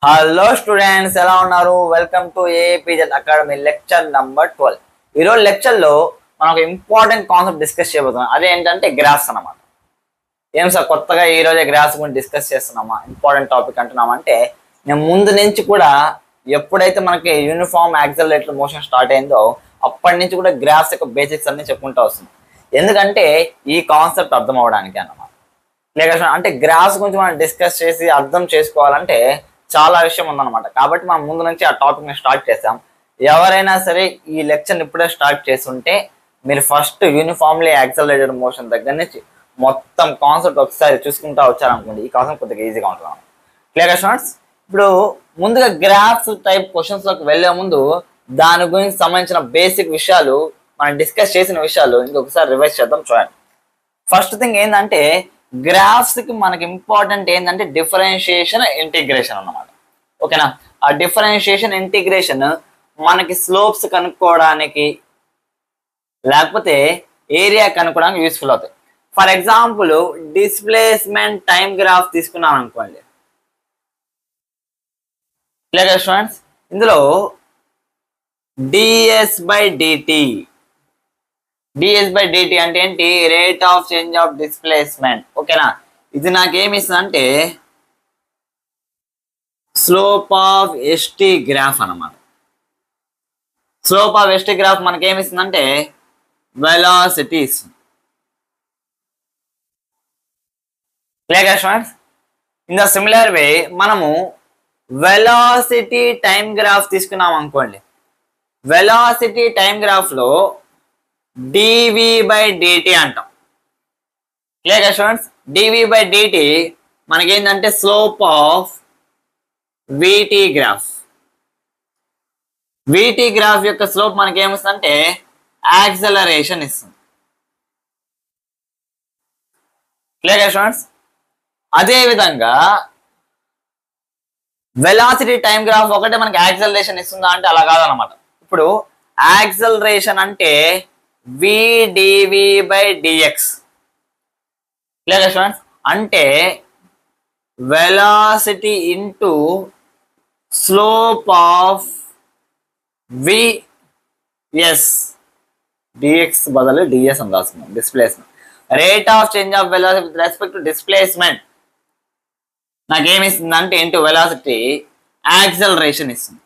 Hello students, ఎలా ఉన్నారు? Welcome to APZ academy lecture number 12. ఈరోజు లెక్చర్లో మనం ఒక ఇంపార్టెంట్ కాన్సెప్ట్ డిస్కస్ చేయబోతున్నాం. అదేంటంటే గ్రాఫ్స్ అన్నమాట. ఏం సార్ కొత్తగా ఈ రోజే గ్రాఫ్స్ గురించి డిస్కస్ చేస్తున్నామా? ఇంపార్టెంట్ టాపిక్ అంటున్నామంటే నేను ముందు నుంచి కూడా ఎప్పుడైతే మనకి యూనిఫామ్ యాక్సిలరేటర్ మోషన్ స్టార్ట్ అయిందో అప్పటి నుంచి కూడా గ్రాఫ్స్ యొక్క బేసిక్స్ అన్ని చెప్పుకుంటూ వస్తుంది. ఎందుకంటే ఈ కాన్సెప్ట్ అర్థం అవడానికి అన్నమాట. లేక అంటే గ్రాఫ్స్ గురించి మనం డిస్కస్ చేసి అర్థం చేసుకోవాలంటే చాలా విషయం ఉందన్నమాట. కాబట్టి మనం ముందు నుంచి ఆ టాపిక్ ని స్టార్ట్ చేసాం. ఎవరైనా సరే ఈ లెక్చర్ ఇప్పుడే స్టార్ట్ చేస్తుంటే మీరు ఫస్ట్ యూనిఫామ్లీ యాక్సలరేటెడ్ మోషన్ దగ్గర నుంచి మొత్తం కాన్సెప్ట్ ఒకసారి చూసుకుంటా వచ్చారనుకోండి, ఈ కాన్సెప్ట్ కొద్దిగా ఈజీగా ఉంటుంది. Clear students? ఇప్పుడు ముందుగా గ్రాఫ్స్ టైప్ క్వశ్చన్స్ లోకి వెళ్లే ముందు దాని గురించి సంబంధించిన బేసిక్ విషయాలు మనం డిస్కస్ చేసిన విషయాలు ఇంకొకసారి రివైజ్ చేద్దాం. చూడండి, ఫస్ట్ థింగ్ ఏంటంటే గ్రాఫ్స్ కి మనకి ఇంపార్టెంట్ ఏంటంటే డిఫరెన్షియేషన్, ఇంటిగ్రేషన్ అన్నమాట. ఓకేనా? ఆ డిఫరెన్షియేషన్, ఇంటిగ్రేషన్ మనకి స్లోప్స్ కనుక్కోవడానికి లేకపోతే ఏరియా కనుక్కోవడానికి యూస్ఫుల్ అవుతాయి. For example displacement time graph తీసుకున్నాం అనుకోండి. Clear students? ఇందులో ds/dt అంటే ఏంటి? Rate of change of displacement. ఓకేనా? ఇది నాకేమి ఇస్తుంది అంటే స్లోప్ ఆఫ్ ఎస్టీ గ్రాఫ్ అన్నమాట. స్లోప్ ఆఫ్ ఎస్టీ గ్రాఫ్ మనకేమి ఇస్తుంది అంటే వెలాసిటీ ఇస్తుంది. Clear students? In the similar way మనము వెలాసిటీ టైం గ్రాఫ్ తీసుకున్నాం అనుకోండి. వెలాసిటీ టైం గ్రాఫ్ లో dv/dt అంటాం. Clear students? dv/dt మనకేంటంటే slope of vt graph. vt graph యొక్క స్లోప్ మనకి ఏమిస్తుందంటే యాక్సలరేషన్ ఇస్తుంది. Clear students? అదే విధంగా వెలాసిటీ టైం గ్రాఫ్ ఒకటే మనకి యాక్సలరేషన్ ఇస్తుందా అంటే అలా కాదనమాట. ఇప్పుడు యాక్సలరేషన్ అంటే vdv/dx. Clear students? అంటే velocity into slope of vs, dx బదులు ds అని రాస్తున్నాం. Displacement, rate of change of velocity with respect to displacement నాకేమిస్తుంది అంటే ఇంటూ వెలాసిటీ యాక్సలరేషన్ ఇస్తుంది.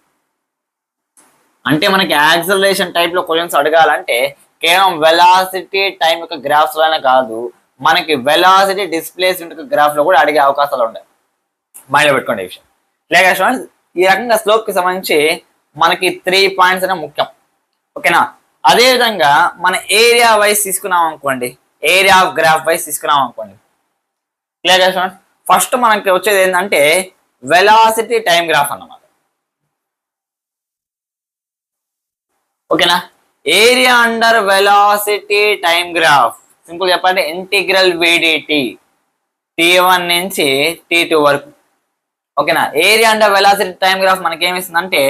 అంటే మనకి యాక్సలరేషన్ టైప్ లో క్వశ్చన్స్ అడగాలంటే కేవలం వెలాసిటీ టైం యొక్క గ్రాఫ్స్ లోనే కాదు, మనకి వెలాసిటీ డిస్ప్లేస్మెంట్ యొక్క గ్రాఫ్ లో కూడా అడిగే అవకాశాలు ఉన్నాయి. మైండ్లో పెట్టుకోండి ఈ విషయం. Clear students? ఈ రకంగా స్లోప్ కి సంబంధించి మనకి 3 పాయింట్స్ అనే ముఖ్యం. ఓకేనా? అదే విధంగా మన ఏరియా వైజ్ తీసుకున్నాం అనుకోండి, ఏరియా ఆఫ్ గ్రాఫ్ వైజ్ తీసుకున్నాం అనుకోండి. Clear students? ఫస్ట్ మనకి వచ్చేది ఏంటంటే వెలాసిటీ టైం గ్రాఫ్ అన్నమాట. ఓకేనా? Area under velocity time graph simple చెప్పండి ఇంటిగ్రల్ vdt t1 నుంచి t2 వరకు. ఓకేనా? Area under velocity time graph మనకి ఏమిస్తుందంటే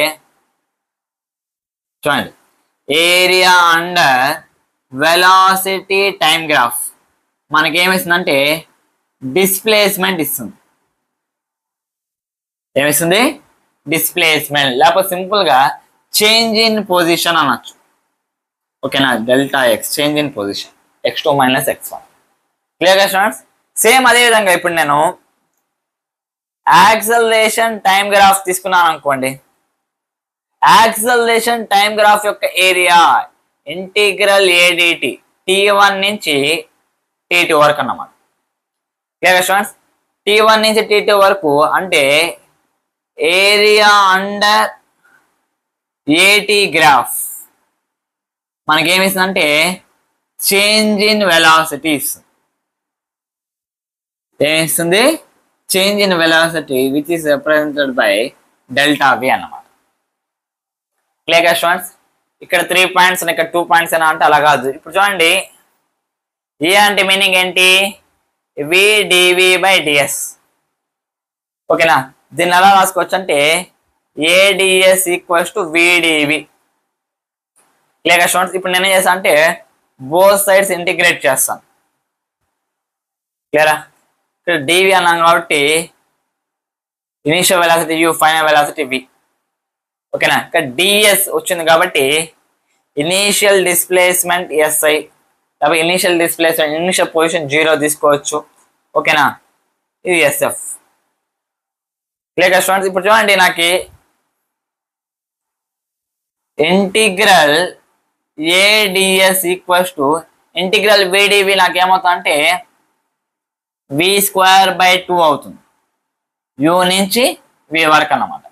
చూడండి, area under velocity time graph మనకి ఏమిస్తుందంటే డిస్ప్లేస్మెంట్ ఇస్తుంది. ఏమిస్తుంది? డిస్ప్లేస్మెంట్, లేకపోతే సింపుల్ గా చేంజ్ ఇన్ పొజిషన్ అనొచ్చు. ఓకేనా? Delta X change in position, x2 - x1. Clear గా స్టూడెంట్స్? సేమ్ అదే విధంగా ఇప్పుడు నేను యాక్సలరేషన్ టైం గ్రాఫ్ తీసుకున్నాను అనుకోండి. యాక్సలరేషన్ టైం గ్రాఫ్ యొక్క ఏరియా ఇంటిగ్రల్ adt t1 నుంచి t2 వరకు అన్నమాట. Clear students? t1 నుంచి t2 వరకు అంటే ఏరియా అండర్ at గ్రాఫ్ మనకేమిస్తుందంటే చేంజ్ ఇన్ వెలాసిటీ ఇస్తుంది. ఏమిస్తుంది? Change in velocity which is represented by delta v అన్నమాట. Clear students? ఇక్కడ 3 పాయింట్స్, ఇక్కడ 2 పాయింట్స్ అయినా అంటే అలా కాదు. ఇప్పుడు చూడండి, ఏ అంటే మీనింగ్ ఏంటి? vdv/ds. ఓకేనా? దీన్ని ఎలా రాసుకోవచ్చు అంటే ads = vdv. Clear students? ఇప్పుడు నేను ఏం చేస్తాను అంటే బోత్ సైడ్స్ ఇంటిగ్రేట్ చేస్తాను. క్లియరా? ఇక్కడ dv అన్నాం కాబట్టి initial velocity u, final velocity v. ఓకేనా, ఇక్కడ ds వచ్చింది కాబట్టి ఇనీషియల్ డిస్ప్లేస్మెంట్ SI, లేకపోతే ఇనీషియల్ డిస్ప్లేస్మెంట్ ఇనీషియల్ పొజిషన్ 0 తీసుకోవచ్చు. ఓకేనా, ఇది SF. Clear students? ఇప్పుడు చూడండి, నాకు integral AdS equals to integral VdV నాకు ఏమవుతుంది అంటే v²/2 అవుతుంది, u నుంచి v వరకు అన్నమాట.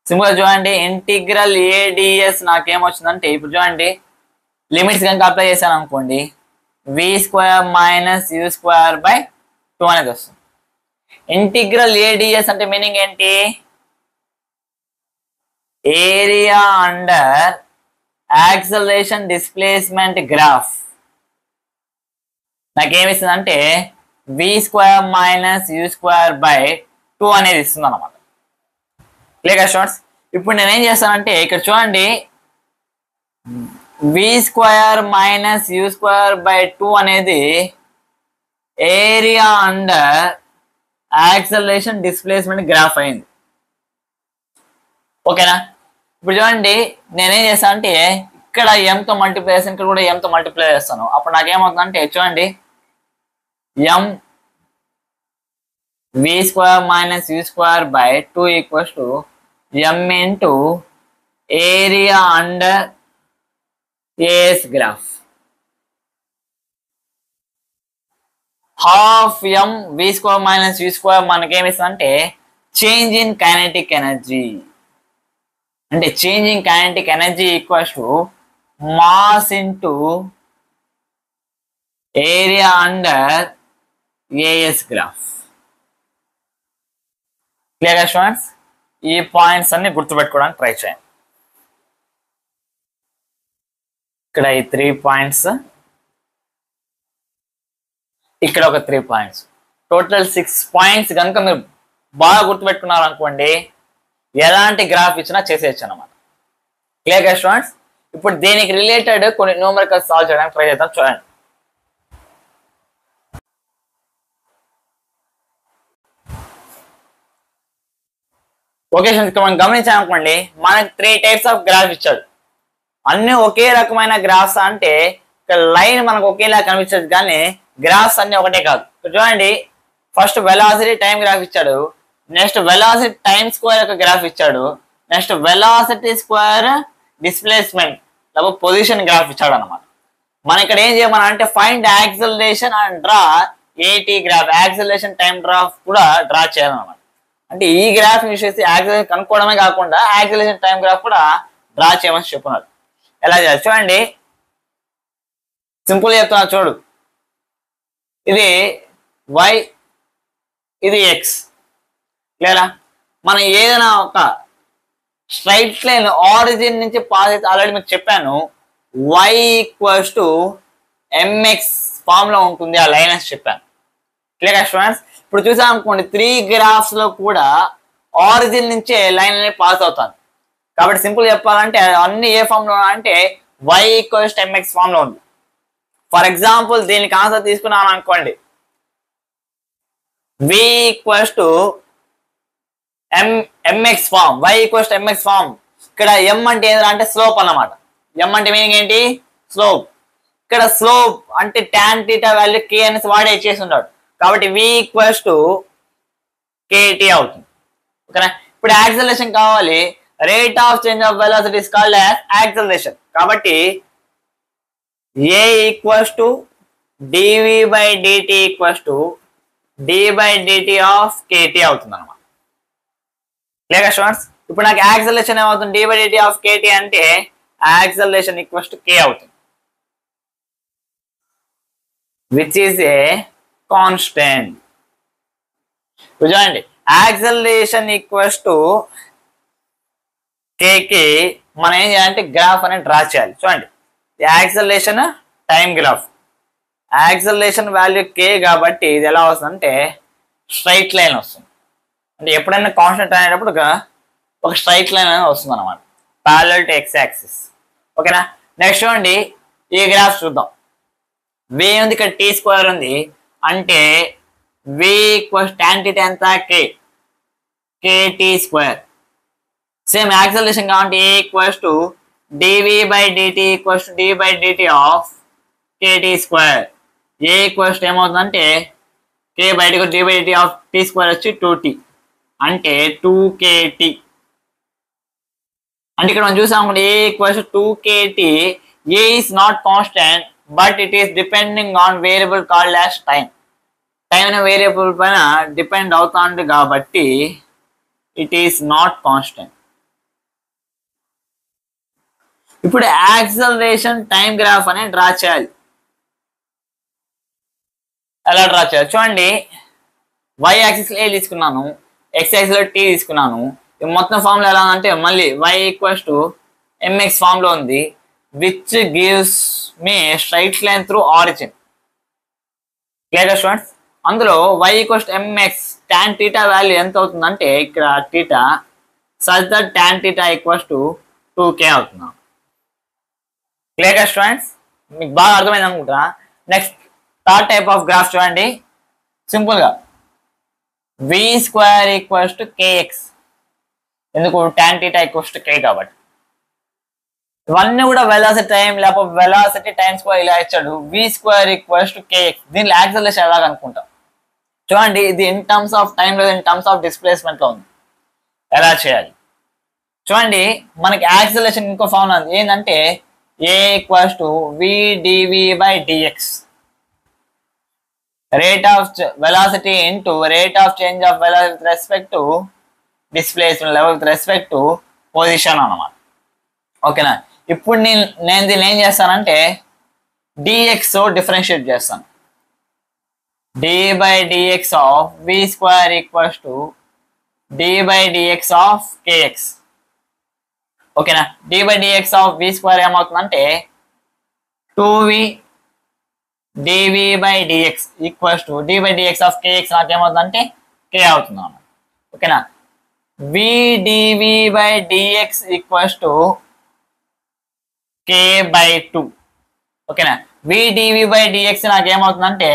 సింపుల్ చూడండి, ఇంటిగ్రల్ AdS నాకేమొచ్చిందంటే, ఇప్పుడు చూడండి లిమిట్స్ కనుక అప్లై చేశాను అనుకోండి, v² - u²/2 అనేది వస్తుంది. ఇంటిగ్రల్ AdS అంటే మీనింగ్ ఏంటి? Area under acceleration displacement graph నాకేమిస్తుంది v² - u²/2 అనేది ఇస్తుంది అనమాట. Clear students? ఇప్పుడు నేనేం చేస్తానంటే, ఇక్కడ చూడండి v² - u²/2 అనేది area under acceleration displacement graph అయింది. ఓకేనా, ఇప్పుడు చూడండి నేనేం చేస్తానంటే ఇక్కడ m తో మల్టిప్లై చేస్తాను, ఇక్కడ కూడా m తో మల్టిప్లై చేస్తాను. అప్పుడు నాకేమవుతుందంటే చూడండి m v² - u²/2 equals to m into area under AS graph. Half m v² - u² మనకేమిస్తుందంటే చేంజ్ ఇన్ కైనెటిక్ ఎనర్జీ. అంటే change in kinetic energy equals to mass into area under AS graph. Clear students? ఈ points అన్ని గుర్తుపెట్టుకోవడానికి try చేయండి. ఇక్కడ ఈ 3 points, ఇక్కడ ఒక 3 పాయింట్స్, టోటల్ 6 పాయింట్స్ కనుక మీరు బాగా గుర్తుపెట్టుకున్నారు అనుకోండి, ఎలాంటి గ్రాఫ్ ఇచ్చినా చేసేయచ్చు అనమాట. Clear students? ఇప్పుడు దీనికి రిలేటెడ్ కొన్ని న్యూమరికల్స్ సాల్వ్ చేయడానికి ట్రై చేద్దాం. చూడండి, ఓకే ఇక్కడ మనం గమనించామనుకోండి, మనకి 3 టైప్స్ ఆఫ్ గ్రాఫ్ ఇచ్చాడు. అన్ని ఒకే రకమైన గ్రాఫ్స్ అంటే ఇక్కడ లైన్ మనకు ఒకేలా కనిపించదు, కానీ గ్రాఫ్స్ అన్ని ఒకటే కాదు. చూడండి, ఫస్ట్ వెలాసిటీ టైం గ్రాఫ్ ఇచ్చాడు, నెక్స్ట్ వెలాసిటీ టైం స్క్వేర్ యొక్క గ్రాఫ్ ఇచ్చాడు, నెక్స్ట్ వెలాసిటీ స్క్వేర్ డిస్ప్లేస్మెంట్ లేకపోతే పొజిషన్ గ్రాఫ్ ఇచ్చాడు అనమాట. మనం ఇక్కడ ఏం చేయమన్నా అంటే find acceleration and draw AT graph, acceleration time graph కూడా డ్రా చేయాలన్నమాట. అంటే ఈ గ్రాఫ్ యూజ్ చేసి యాక్సలరేషన్ కనుక్కోవడమే కాకుండా యాక్సలరేషన్ టైం గ్రాఫ్ కూడా డ్రా చేయమని చెప్పున్నారు. ఎలా చేయాలి చూడండి, సింపుల్ చెప్తున్నా చూడు. ఇది y, ఇది x. లేదా మనం ఏదైనా ఒక స్ట్రైట్ లైన్ ఆరిజిన్ నుంచి పాస్ అయితే ఆల్రెడీ మీకు చెప్పాను, y = mx ఫామ్ లో ఉంటుంది ఆ లైన్ అని చెప్పాను. Clear students? ఇప్పుడు చూసాం అనుకోండి 3 గ్రాఫ్స్ లో కూడా ఆరిజిన్ నుంచే లైన్ అనేది పాస్ అవుతాను. కాబట్టి సింపుల్ చెప్పాలంటే అన్ని ఏ ఫామ్ లో అంటే y = mx ఫామ్ లో ఉంది. ఫర్ ఎగ్జాంపుల్ దీనికి ఆన్సర్ తీసుకున్నాను అనుకోండి, v = mx form, y = mx form. ఇక్కడ m అంటే ఏంటంటే స్లోప్ అన్నమాట. m అంటే మీనింగ్ ఏంటి? స్లోప్. ఇక్కడ స్లోప్ అంటే tan θ వాల్యూ k అనేసి వాడే చేసి ఉన్నాడు, కాబట్టి v = kt అవుతుంది. ఓకేనా? ఇప్పుడు యాక్సలరేషన్ కావాలి, rate of change of velocity is called as acceleration. కాబట్టి a = dv/dt = d/dt of kt అవుతుంది అన్నమాట. Clear students? ఇప్పుడు నాకు యాక్సలరేషన్ ఏమవుతుంది? d/dt ఆఫ్ kt అంటే యాక్సలరేషన్ = k అవుతుంది, విచ్ ఈస్ ఏ కాన్స్టెంట్. చూడండి, యాక్సలరేషన్ = k కి మనం ఏం చేయాలంటే గ్రాఫ్ అనేది డ్రా చేయాలి. చూడండి, acceleration time graph, acceleration value k కాబట్టి ఇది ఎలా వస్తుందంటే స్ట్రైట్ లైన్ వస్తుంది. అంటే ఎప్పుడైనా కాన్స్టెంట్ అనేటప్పుడు ఒక స్ట్రైట్ లైన్ అనేది వస్తుంది అనమాట, ప్యారలల్ టు x యాక్సిస్. ఓకేనా? నెక్స్ట్ చూడండి, ఈ గ్రాఫ్ చూద్దాం. v ఉంది, ఇక్కడ t² ఉంది, అంటే v = tan θ ఎంత k. kt square. Same acceleration కావాలంటే a equals to dv by dt equals to d by dt of kt square. a equals to ఏమవుతుందంటే k by d by dt of t square వచ్చి 2t అంటే 2kt. అంటే ఇక్కడ మనం చూసాం a equals to 2kt. a is not constant but it is depending on variable called as time. Time అనే variable పైన depend అవుతుంది కాబట్టి ఇట్ ఈస్ నాట్ కాన్స్టెంట్. ఇప్పుడు యాక్సలరేషన్ టైం గ్రాఫ్ అనేది డ్రా చేయాలి. ఎలా డ్రా చేయాలి చూడండి. y యాక్సిస్ లో a తీసుకున్నాను, x యాక్సిస్ లో t తీసుకున్నాను. ఈ మొత్తం ఫార్ములా ఎలా అంటే మళ్ళీ y equals to mx form లో ఉంది, which gives me straight line through origin. Clear students? అందులో y equals to mx tan θ value ఎంత అవుతుందంటే ఇక్కడ θ such that tan θ equals to 2k అవుతుంది. Clear students? మీకు బాగా అర్థమైంది అనుకుంటా. Next third type of graph చూడండి. సింపుల్ గా v square equals to kx. ఎందుకు? tan θ ఈక్వల్స్ టు k కాబట్టి. ఇవన్నీ కూడా వెలాసిటీ టైం లేకపోతే వెలాసిటీ టైం స్క్వేర్ ఇలా ఇచ్చాడు. v square equals to kx. దీనిలో యాక్సలరేషన్ ఎలాగ అనుకుంటాం చూడండి. ఇది ఇన్ టర్మ్స్ ఆఫ్ టైం లేదా ఇన్ టర్మ్స్ ఆఫ్ డిస్ప్లేస్మెంట్ లో ఉంది. ఎలా చేయాలి చూడండి. మనకి యాక్సలరేషన్ ఇంకో ఫార్ములా ఉంది. ఏంటంటే a equals to v dv by dx. Rate of velocity into rate of change of velocity with respect to displacement level with respect to position అన్నమాట. ఓకేనా? ఇప్పుడు నేను దీన్ని ఏం చేస్తానంటే dx డిఫరెన్షియేట్ చేస్తాను. d by dx of v square equals to d by dx of kx. ఓకేనా? d by dx of v square ఏమవుతుందంటే 2v dv by dx equals to d by dx of kx నాకేమవుతుందంటే k అవుతుంది అన్నమాట. ఓకేనా? v dv by dx equals to k by 2. ఓకేనా? v dv by dx నాకేమవుతుందంటే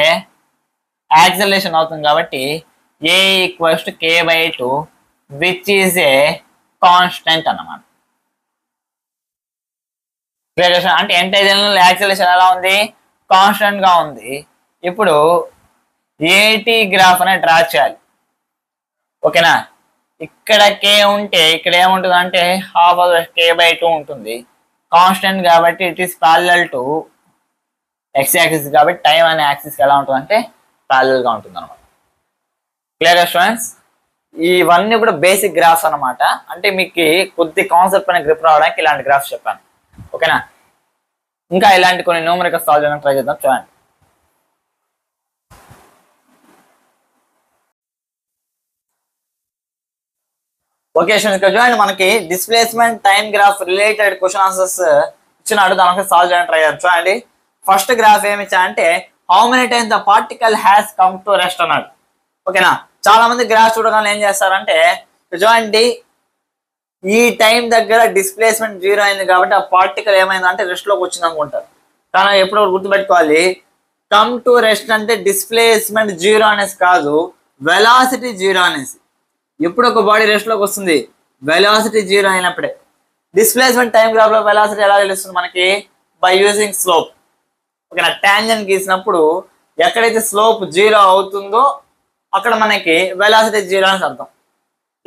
acceleration అవుతుంది కాబట్టి a equals to k by 2 which is a constant అన్నమాట. అంటే ఎంటైజన్ యాక్సలరేషన్ ఎలా ఉంది? కాన్స్టెంట్ గా ఉంది. ఇప్పుడు ఏటీ గ్రాఫ్ అనేది డ్రా చేయాలి. ఓకేనా? ఇక్కడ k ఉంటే ఇక్కడ ఏముంటుంది అంటే హాఫ్ ఆఫ్ k by 2 ఉంటుంది. కాన్స్టెంట్ కాబట్టి it is parallel to x axis కాబట్టి టైం అనే యాక్సిస్ ఎలా ఉంటుంది అంటే ప్యారలల్ గా ఉంటుంది అనమాట. Clear students? ఇవన్నీ కూడా బేసిక్ గ్రాఫ్స్ అనమాట. అంటే మీకు కొద్ది కాన్సెప్ట్ అనే గ్రిప్ రావడానికి ఇలాంటి గ్రాఫ్స్ చెప్పాను. ఓకేనా? ఇంకా ఇలాంటి కొన్ని న్యూమరికల్ సాల్వ్ చేయడానికి ట్రై చేద్దాం. చూడండి. ఓకే స్టూడెంట్స్, ఇక్కడ చూడండి మనకి displacement time graph related question answers ఇచ్చినాడు. దానికి సాల్వ్ చేయడానికి ట్రై చేద్దాం. చూడండి. ఫస్ట్ గ్రాఫ్ ఏమి ఇచ్చా అంటే how many times the particle has come to rest అన్నాడు. ఓకేనా? చాలా మంది గ్రాఫ్ చూడగానే ఏం చేస్తారంటే చూడండి ఈ టైం దగ్గర డిస్ప్లేస్మెంట్ 0 అయింది కాబట్టి ఆ పార్టికల్ ఏమైందంటే రెస్ట్ లోకి వచ్చింది అనుకుంటారు. కానీ ఎప్పుడు గుర్తుపెట్టుకోవాలి, కమ్ టు రెస్ట్ అంటే డిస్ప్లేస్మెంట్ 0 అనేసి కాదు, వెలాసిటీ 0 అనేసి. ఎప్పుడు ఒక బాడీ రెస్ట్ లోకి వస్తుంది? వెలాసిటీ 0 అయినప్పుడే. డిస్ప్లేస్మెంట్ టైం గ్రాఫ్ లో వెలాసిటీ ఎలా తెలుస్తుంది మనకి? By using slope. ఓకేనా? టాంజెంట్ గీసినప్పుడు ఎక్కడైతే స్లోప్ 0 అవుతుందో అక్కడ మనకి వెలాసిటీ 0 అని అర్థం.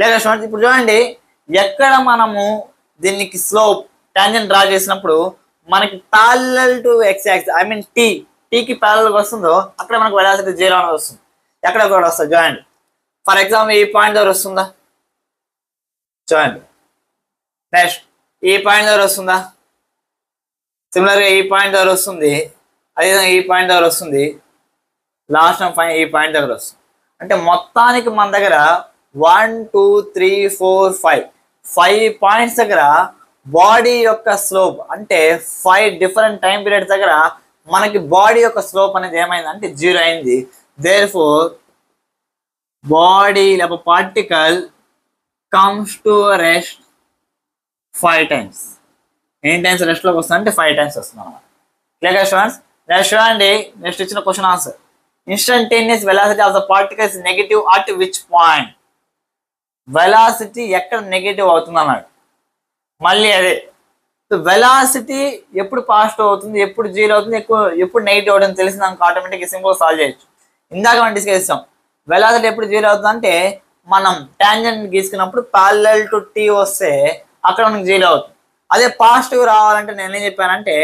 లేదా స్టూడెంట్స్ ఇప్పుడు చూడండి, ఎక్కడ మనము దీనికి స్లోప్ టాంజెంట్ డ్రా చేసినప్పుడు మనకి parallel to X axis, I mean టీకి ప్యారలల్ వస్తుందో అక్కడ మనకు వెలాసిటీ 0 అనేది వస్తుంది. ఎక్కడ కూడా వస్తుంది చూడండి. ఫర్ ఎగ్జాంపుల్ ఈ పాయింట్ దగ్గర వస్తుందా చూడండి. నెక్స్ట్ ఈ పాయింట్ దగ్గర వస్తుందా? సిమిలర్గా ఈ పాయింట్ దగ్గర వస్తుంది, అదేవిధంగా ఈ పాయింట్ దగ్గర వస్తుంది, లాస్ట్ ఈ పాయింట్ దగ్గర వస్తుంది. అంటే మొత్తానికి మన దగ్గర 1 2 3 4 5 పాయింట్స్ దగ్గర బాడీ యొక్క స్లోప్ అంటే 5 డిఫరెంట్ టైం పీరియడ్స్ దగ్గర మనకి బాడీ యొక్క స్లోప్ అనేది ఏమైందంటే 0 అయింది. దేర్ఫోర్ బాడీ లేకపోతే particle comes to rest 5 times. ఎన్ని టైమ్స్ రెస్ట్ లోకి వస్తుంది అంటే 5 times వస్తుంది అన్నమాట. Clear students? నెక్స్ట్ చూడండి, నెక్స్ట్ ఇచ్చిన question answer. Instantaneous velocity of the particle is negative at which point? Velocity ఎక్కడ నెగిటివ్ అవుతుంది అన్నాడు. మళ్ళీ అదే వెలాసిటీ ఎప్పుడు పాజిటివ్ అవుతుంది, ఎప్పుడు జీరో అవుతుంది, ఎప్పుడు నెగిటివ్ అవుతుంది తెలిసి నాకు ఆటోమేటిక్ సింపుల్ సాల్వ్ చేయొచ్చు. ఇందాక మనం డిస్కస్ చేస్తాం వెలాసిటీ ఎప్పుడు జీరో అవుతుంది అంటే మనం టాంజెంట్ గీసుకున్నప్పుడు ప్యారలల్ టు టీ వస్తే అక్కడ మనకి జీరో అవుతుంది. అదే పాజిటివ్ రావాలంటే నేను ఏం చెప్పానంటే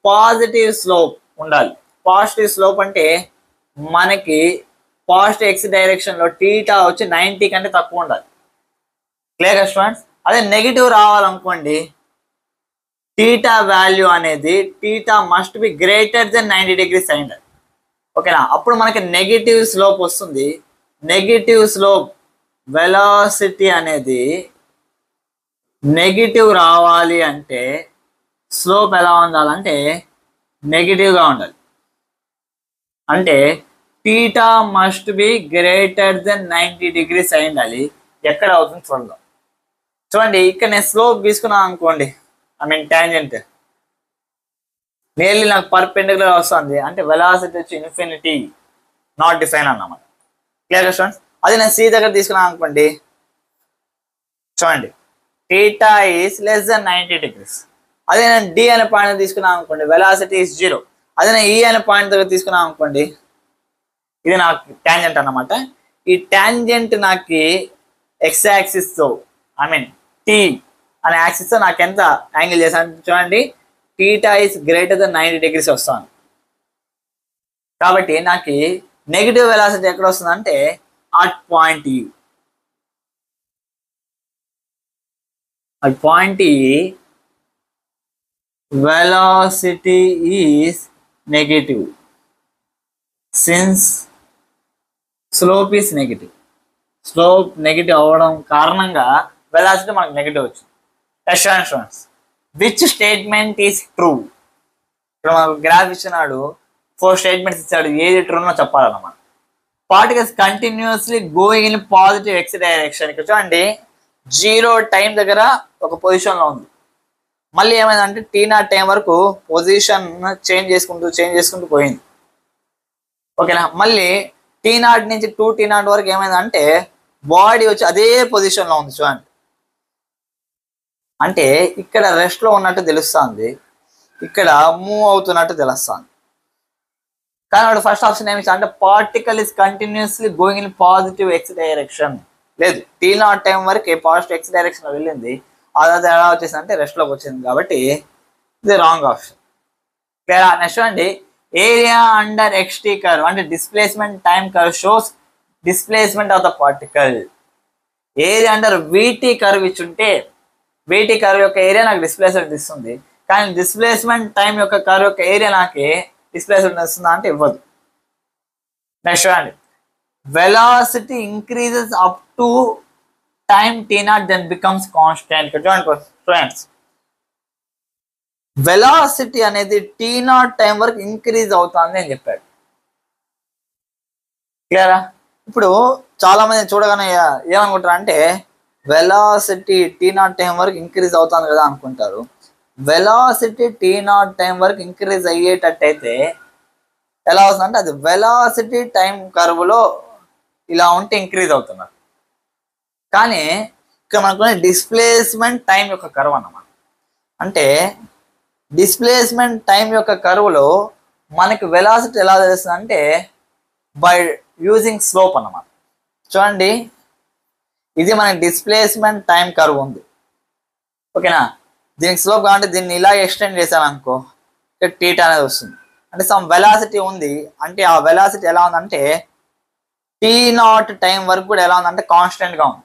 పాజిటివ్ స్లోప్ ఉండాలి. పాజిటివ్ స్లోప్ అంటే మనకి పాజిటివ్ ఎక్స్ డైరెక్షన్ లో టీటా వచ్చి 90 కంటే తక్కువ ఉండాలి. Clear students? అదే నెగిటివ్ రావాలనుకోండి టీటా వాల్యూ అనేది theta must be greater than 90 degrees అయింది. ఓకేనా? అప్పుడు మనకి నెగిటివ్ స్లోప్ వస్తుంది. నెగిటివ్ స్లోప్ వెలాసిటీ అనేది నెగిటివ్ రావాలి అంటే స్లోప్ ఎలా ఉండాలంటే నెగిటివ్గా ఉండాలి. అంటే theta must be greater than 90 degrees అయి ఉండాలి. ఎక్కడ అవుతుంది చూద్దాం. చూడండి ఇక్కడ నేను స్లోప్ తీసుకున్నాను అనుకోండి, ఐ మీన్ టాంజెంట్ నియర్లీ నాకు పర్పెండిక్యులర్ వస్తుంది అంటే వెలాసిటీ వచ్చి ఇన్ఫినిటీ నాట్ డిఫైన్ అన్నమాట. Clear students? అదే నేను సి దగ్గర తీసుకున్నాను అనుకోండి, చూడండి theta is less than 90 degrees. అదే నేను డి అనే పాయింట్ తీసుకున్నాను అనుకోండి వెలాసిటీ ఈస్ 0. అదే నేను ఈ అనే పాయింట్ దగ్గర తీసుకున్నాను అనుకోండి ఇది నాకు టాంజెంట్ అన్నమాట. ఈ టాంజెంట్ నాకు ఎక్స్ యాక్సిస్ తో ఐ మీన్ టీ అనే యాక్సిస్ తో నాకు ఎంత యాంగిల్ చేశాను చూడండి, theta is greater than 90 degrees వస్తాను. కాబట్టి నాకు నెగిటివ్ వెలాసిటీ ఎక్కడ వస్తుంది అంటే at point E. At point E velocity is negative since slope is negative. Slope negative అవ్వడం కారణంగా వెలాసిటీ మనకు నెగిటివ్ వచ్చింది. Assurance which statement is true? ఇక్కడ మనకు గ్రాఫ్ ఇచ్చినాడు, 4 స్టేట్మెంట్స్ ఇచ్చాడు, ఏది ట్రూనో చెప్పాలన్నమాట. Particles continuously going in positive X direction. ఇక్కడ చూడండి 0 టైం దగ్గర ఒక పొజిషన్లో ఉంది, మళ్ళీ ఏమైందంటే T0 టైం వరకు పొజిషన్ చేంజ్ చేసుకుంటూ పోయింది. ఓకేనా? మళ్ళీ T0 నుంచి 2T0 వరకు ఏమైందంటే బాడీ వచ్చి అదే పొజిషన్లో ఉంది చూడండి. అంటే ఇక్కడ రెస్ట్లో ఉన్నట్టు తెలుస్తుంది, ఇక్కడ మూవ్ అవుతున్నట్టు తెలుస్తుంది. కానీ వాడు ఫస్ట్ ఆప్షన్ ఏమి అంటే particle is continuously going in positive X direction. లేదు, T0 టైం వరకు పాజిటివ్ ఎక్స్ డైరెక్షన్ వెళ్ళింది, అది ఎలా వచ్చేసింది అంటే రెస్ట్లోకి వచ్చింది. కాబట్టి ఇది రాంగ్ ఆప్షన్. నెక్స్ట్ అండి ఏరియా అండర్ ఎక్స్టీ కర్వ్ అంటే displacement time curve shows displacement of the particle. Area under VT curve ఇచ్చుంటే వీటీ కర్వ్ యొక్క ఏరియా నాకు డిస్ప్లేస్మెంట్ ఇస్తుంది, కానీ డిస్ప్లేస్మెంట్ టైం యొక్క కర్వ్ యొక్క ఏరియా నాకు డిస్ప్లేస్మెంట్ ఇస్తుందా అంటే ఇవ్వదు. నెక్స్ట్ అండి velocity increases up to time T0 then becomes constant. Students velocity అనేది T0 టైం వరకు ఇంక్రీజ్ అవుతుంది అని చెప్పాడు. క్లియరా? ఇప్పుడు చాలా మంది చూడగానే ఏమనుకుంటారు అంటే వెలాసిటీ T0 టైం వరకు ఇంక్రీజ్ అవుతుంది కదా అనుకుంటారు. వెలాసిటీ T0 టైం వరకు ఇంక్రీజ్ అయ్యేటట్టయితే ఎలా అవుతుందంటే అది వెలాసిటీ టైం కర్వ్లో ఇలా ఉంటే ఇంక్రీజ్ అవుతున్నారు. కానీ ఇక్కడ మనకు డిస్ప్లేస్మెంట్ టైం యొక్క కర్వ్ అన్నమాట. అంటే డిస్ప్లేస్మెంట్ టైం యొక్క కర్వ్లో మనకి వెలాసిటీ ఎలా తెలుస్తుంది అంటే బై యూజింగ్ స్లోప్ అన్నమాట. చూడండి ఇది మనకి డిస్ప్లేస్మెంట్ టైం కర్వ్ ఉంది. ఓకేనా? దీనికి స్లోప్ కావాలంటే దీన్ని ఇలా ఎక్స్టెండ్ చేశాను అనుకో ఇక్కడ టీటా అనేది వస్తుంది. అంటే సమ్ వెలాసిటీ ఉంది, అంటే ఆ వెలాసిటీ ఎలా ఉందంటే T0 టైం వరకు కూడా ఎలా ఉందంటే కాన్స్టెంట్గా ఉంది.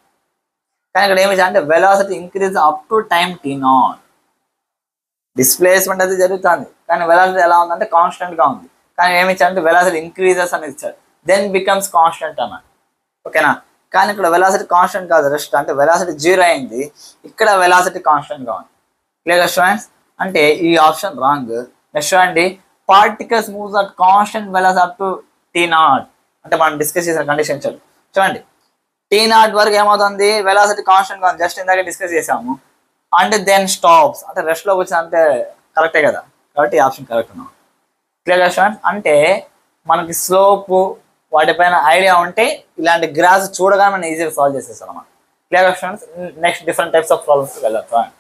కానీ ఇక్కడ ఏమి అంటే velocity increase up to time T0. Displacement అది జరుగుతుంది కానీ వెలాసిటీ ఎలా ఉందంటే కాన్స్టెంట్గా ఉంది. కానీ ఏమి ఇచ్చారంటే వెలాసిటీ ఇంక్రీజెస్ అని ఇచ్చారు, దెన్ బికమ్స్ కాన్స్టెంట్ అన్నమాట. ఓకేనా? కానీ ఇక్కడ వెలాసిటీ కాన్స్టెంట్ కాదు, రెస్ట్ అంటే వెలాసిటీ 0 అయింది, ఇక్కడ వెలాసిటీ కాన్స్టెంట్గా ఉంది. Clear students? అంటే ఈ ఆప్షన్ రాంగ్. నెక్స్ట్ చూడండి particles moves at constant velocity up to T0 అంటే మనం డిస్కస్ చేసిన కండిషన్ చూడండి T0 వరకు ఏమవుతుంది వెలాసిటీ కాన్స్టెంట్ గా ఉంది, జస్ట్ ఇందాక డిస్కస్ చేసాము. అండ్ దెన్ స్టాప్స్ అంటే రెస్ట్ లోకి వచ్చిన అంటే కరెక్టే కదా, కాబట్టి ఈ ఆప్షన్ కరెక్ట్ ఉన్నాం. Clear students? అంటే మనకి స్లోప్ వాటిపైన ఐడియా ఉంటే ఇలాంటి గ్రాఫ్స్ చూడగానే మనం ఈజీగా సాల్వ్ చేసేస్తాం అన్నమాట. Clear students. Next different types of problems వెళ్దాం.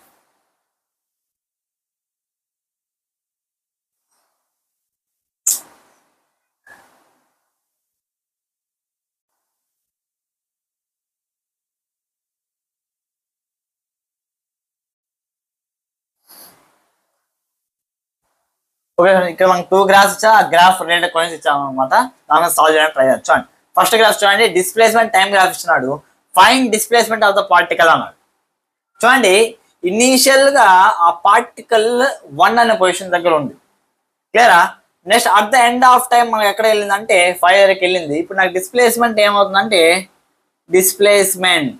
ఓకే, ఇక్కడ మనకు 2 గ్రాఫ్స్ ఇచ్చా, ఆ గ్రాఫ్ రిలేటెడ్ క్వశ్చన్స్ ఇచ్చాము అనమాట. దాన్ని సాల్వ్ చేయడానికి ట్రై చేయాలి. చూడండి ఫస్ట్ గ్రాఫ్ చూడండి, డిస్ప్లేస్మెంట్ టైం గ్రాఫ్ ఇచ్చినాడు. Find displacement of the particle అన్నాడు. చూడండి ఇనీషియల్ గా ఆ పార్టికల్ 1 అనే పొజిషన్ దగ్గర ఉంది, క్లియరా. Next at the end of time మనకు ఎక్కడ వెళ్ళింది అంటే 5 వరకు వెళ్ళింది. ఇప్పుడు నాకు డిస్ప్లేస్మెంట్ ఏమవుతుందంటే, డిస్ప్లేస్మెంట్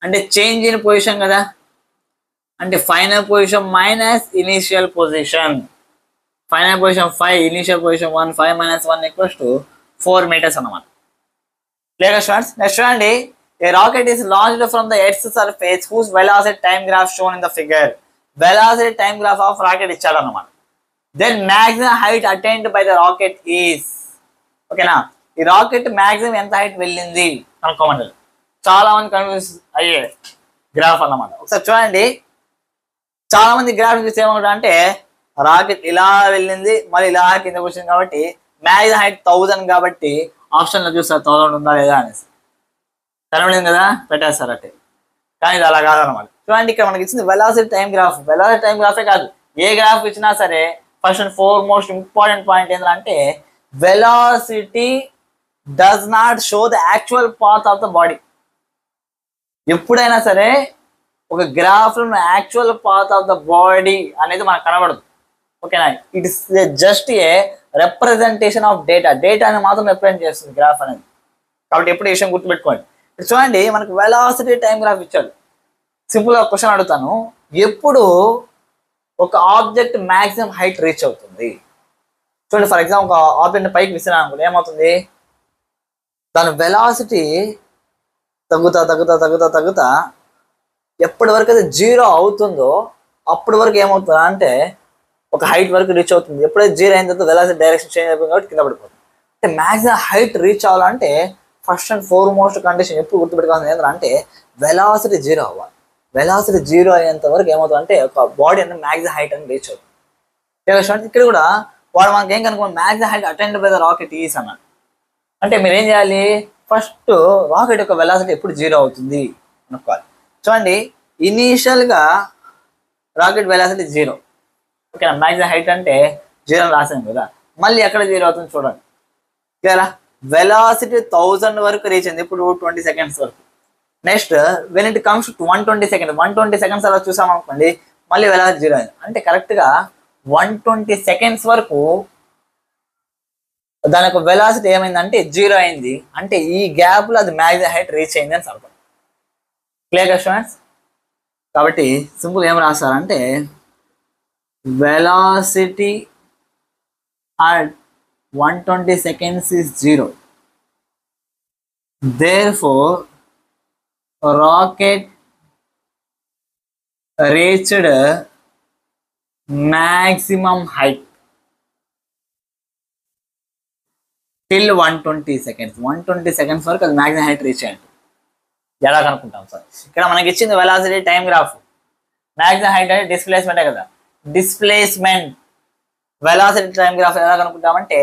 అంటే చేంజ్ ఇన్ పొజిషన్ కదా, అంటే final position minus initial position. Final position 5, initial position 1, 5 - 1 = 4 meters అన్నమాట. Clear students. నెక్స్ట్ చూడండి, a rocket is launched from the earth surface whose velocity time graph shown in the figure. Velocity time graph of rocket ఇచ్చాడు అన్నమాట. Then maximum height attained by the rocket is. ఓకేనా, ఈ rocket maximum ఎంత height వెళ్ళింది కనుక్కోమంటారు. చాలా మంది confuse అయ్యే graph అన్నమాట. ఒకసారి చూడండి, చాలా మంది గ్రాఫ్ చూసి ఏమంటారు అంటే, రాకెట్ ఇలా వెళ్ళింది మళ్ళీ ఇలా కింద వచ్చింది కాబట్టి మ్యాక్సిమం హైట్ 1000 కాబట్టి ఆప్షన్లో చూస్తారు 1000 ఉందా లేదా అనేసి. కనబడింది కదా, పెట్టేస్తారు అంటే. కానీ ఇది అలా కాదనమాట. చూడండి ఇక్కడ మనకి ఇచ్చింది velocity time graph. Velocity time గ్రాఫే కాదు, ఏ గ్రాఫ్ ఇచ్చినా సరే first and foremost important point ఏంటంటే, velocity does not show the actual path of the body. ఎప్పుడైనా సరే ఒక గ్రాఫ్ లో actual path of the body అనేది మనకు కనబడదు. ఓకేనా, it is just a representation of data. డేటాని మాత్రం రిప్రజెంట్ చేస్తుంది గ్రాఫ్ అనేది. కాబట్టి ఎప్పుడు ఈ విషయం గుర్తుపెట్టుకోండి. చూడండి మనకు వెలాసిటీ టైం గ్రాఫ్ ఇచ్చాడు. సింపుల్గా క్వశ్చన్ అడుగుతాను, ఎప్పుడు ఒక ఆబ్జెక్ట్ మ్యాక్సిమం హైట్ రీచ్ అవుతుంది? చూడండి ఫర్ ఎగ్జాంపుల్ ఒక ఆబ్జెక్ట్ పైకి విసిరా అనుకోండి, ఏమవుతుంది, దాని వెలాసిటీ తగ్గుతా తగ్గుతా తగ్గుతా తగ్గుతా ఎప్పటి వరకు అయితే 0 అవుతుందో అప్పటి వరకు ఏమవుతుందా అంటే ఒక హైట్ వరకు రీచ్ అవుతుంది. ఎప్పుడైతే 0 అయిన తర్వాత వెలాసిటీ డైరెక్షన్ చేంజ్ అయిపోయింది కాబట్టి కింద పడిపోతుంది. అంటే మ్యాక్సిమం హైట్ రీచ్ అవ్వాలంటే ఫస్ట్ అండ్ ఫార్మోస్ట్ కండిషన్ ఎప్పుడు గుర్తుపెట్టుకోవాల్సింది ఏంటంటే, వెలాసిటీ 0 అవ్వాలి. వెలాసిటీ 0 అయ్యేంత వరకు ఏమవుతుంది అంటే ఒక బాడీ అనేది మ్యాక్సిమం హైట్ అని రీచ్ అవుతుంది. ఇక్కడ కూడా వాడు మనకి ఏం కనుక maximum height attend by the rocket is అన్నాడు. అంటే మీరు ఏం చేయాలి, ఫస్ట్ రాకెట్ యొక్క వెలాసిటీ ఎప్పుడు 0 అవుతుంది అనుకోవాలి. చూడండి ఇనీషియల్గా రాకెట్ వెలాసిటీ 0, ఓకేనా. మ్యాక్సిమం హైట్ అంటే 0 రాసాం కదా, మళ్ళీ ఎక్కడ 0 అవుతుంది చూడండి, క్లియరా. వెలాసిటీ 1000 వరకు రీచ్ అయింది, ఇప్పుడు 20 seconds వరకు. Next when it comes to 120 seconds, 120 seconds అలా చూసాం అనుకోండి, మళ్ళీ వెలాసిటీ 0 అయింది. అంటే కరెక్ట్గా 120 seconds వరకు దాని యొక్క వెలాసిటీ ఏమైందంటే 0 అయింది. అంటే ఈ గ్యాప్లో అది మ్యాక్సిమం హైట్ రీచ్ అయింది అని అర్థం. Clear students. కాబట్టి సింపుల్ ఏం రాస్తారంటే, velocity at 120 seconds is 0. Therefore, rocket reached maximum height till 120 seconds. 120 seconds వరకు అది మ్యాక్సిమం హైట్ రీచ్ అయ్యింది. ఎలా కనుక్కుంటాం సార్? ఇక్కడ మనకి ఇచ్చింది velocity time graph, maximum height అంటే డిస్ప్లేస్మెంటే కదా. డిస్ప్లేస్మెంట్ వెలాసిటీ టైం గ్రాఫ్ ఎలా కనుక్కుంటామంటే,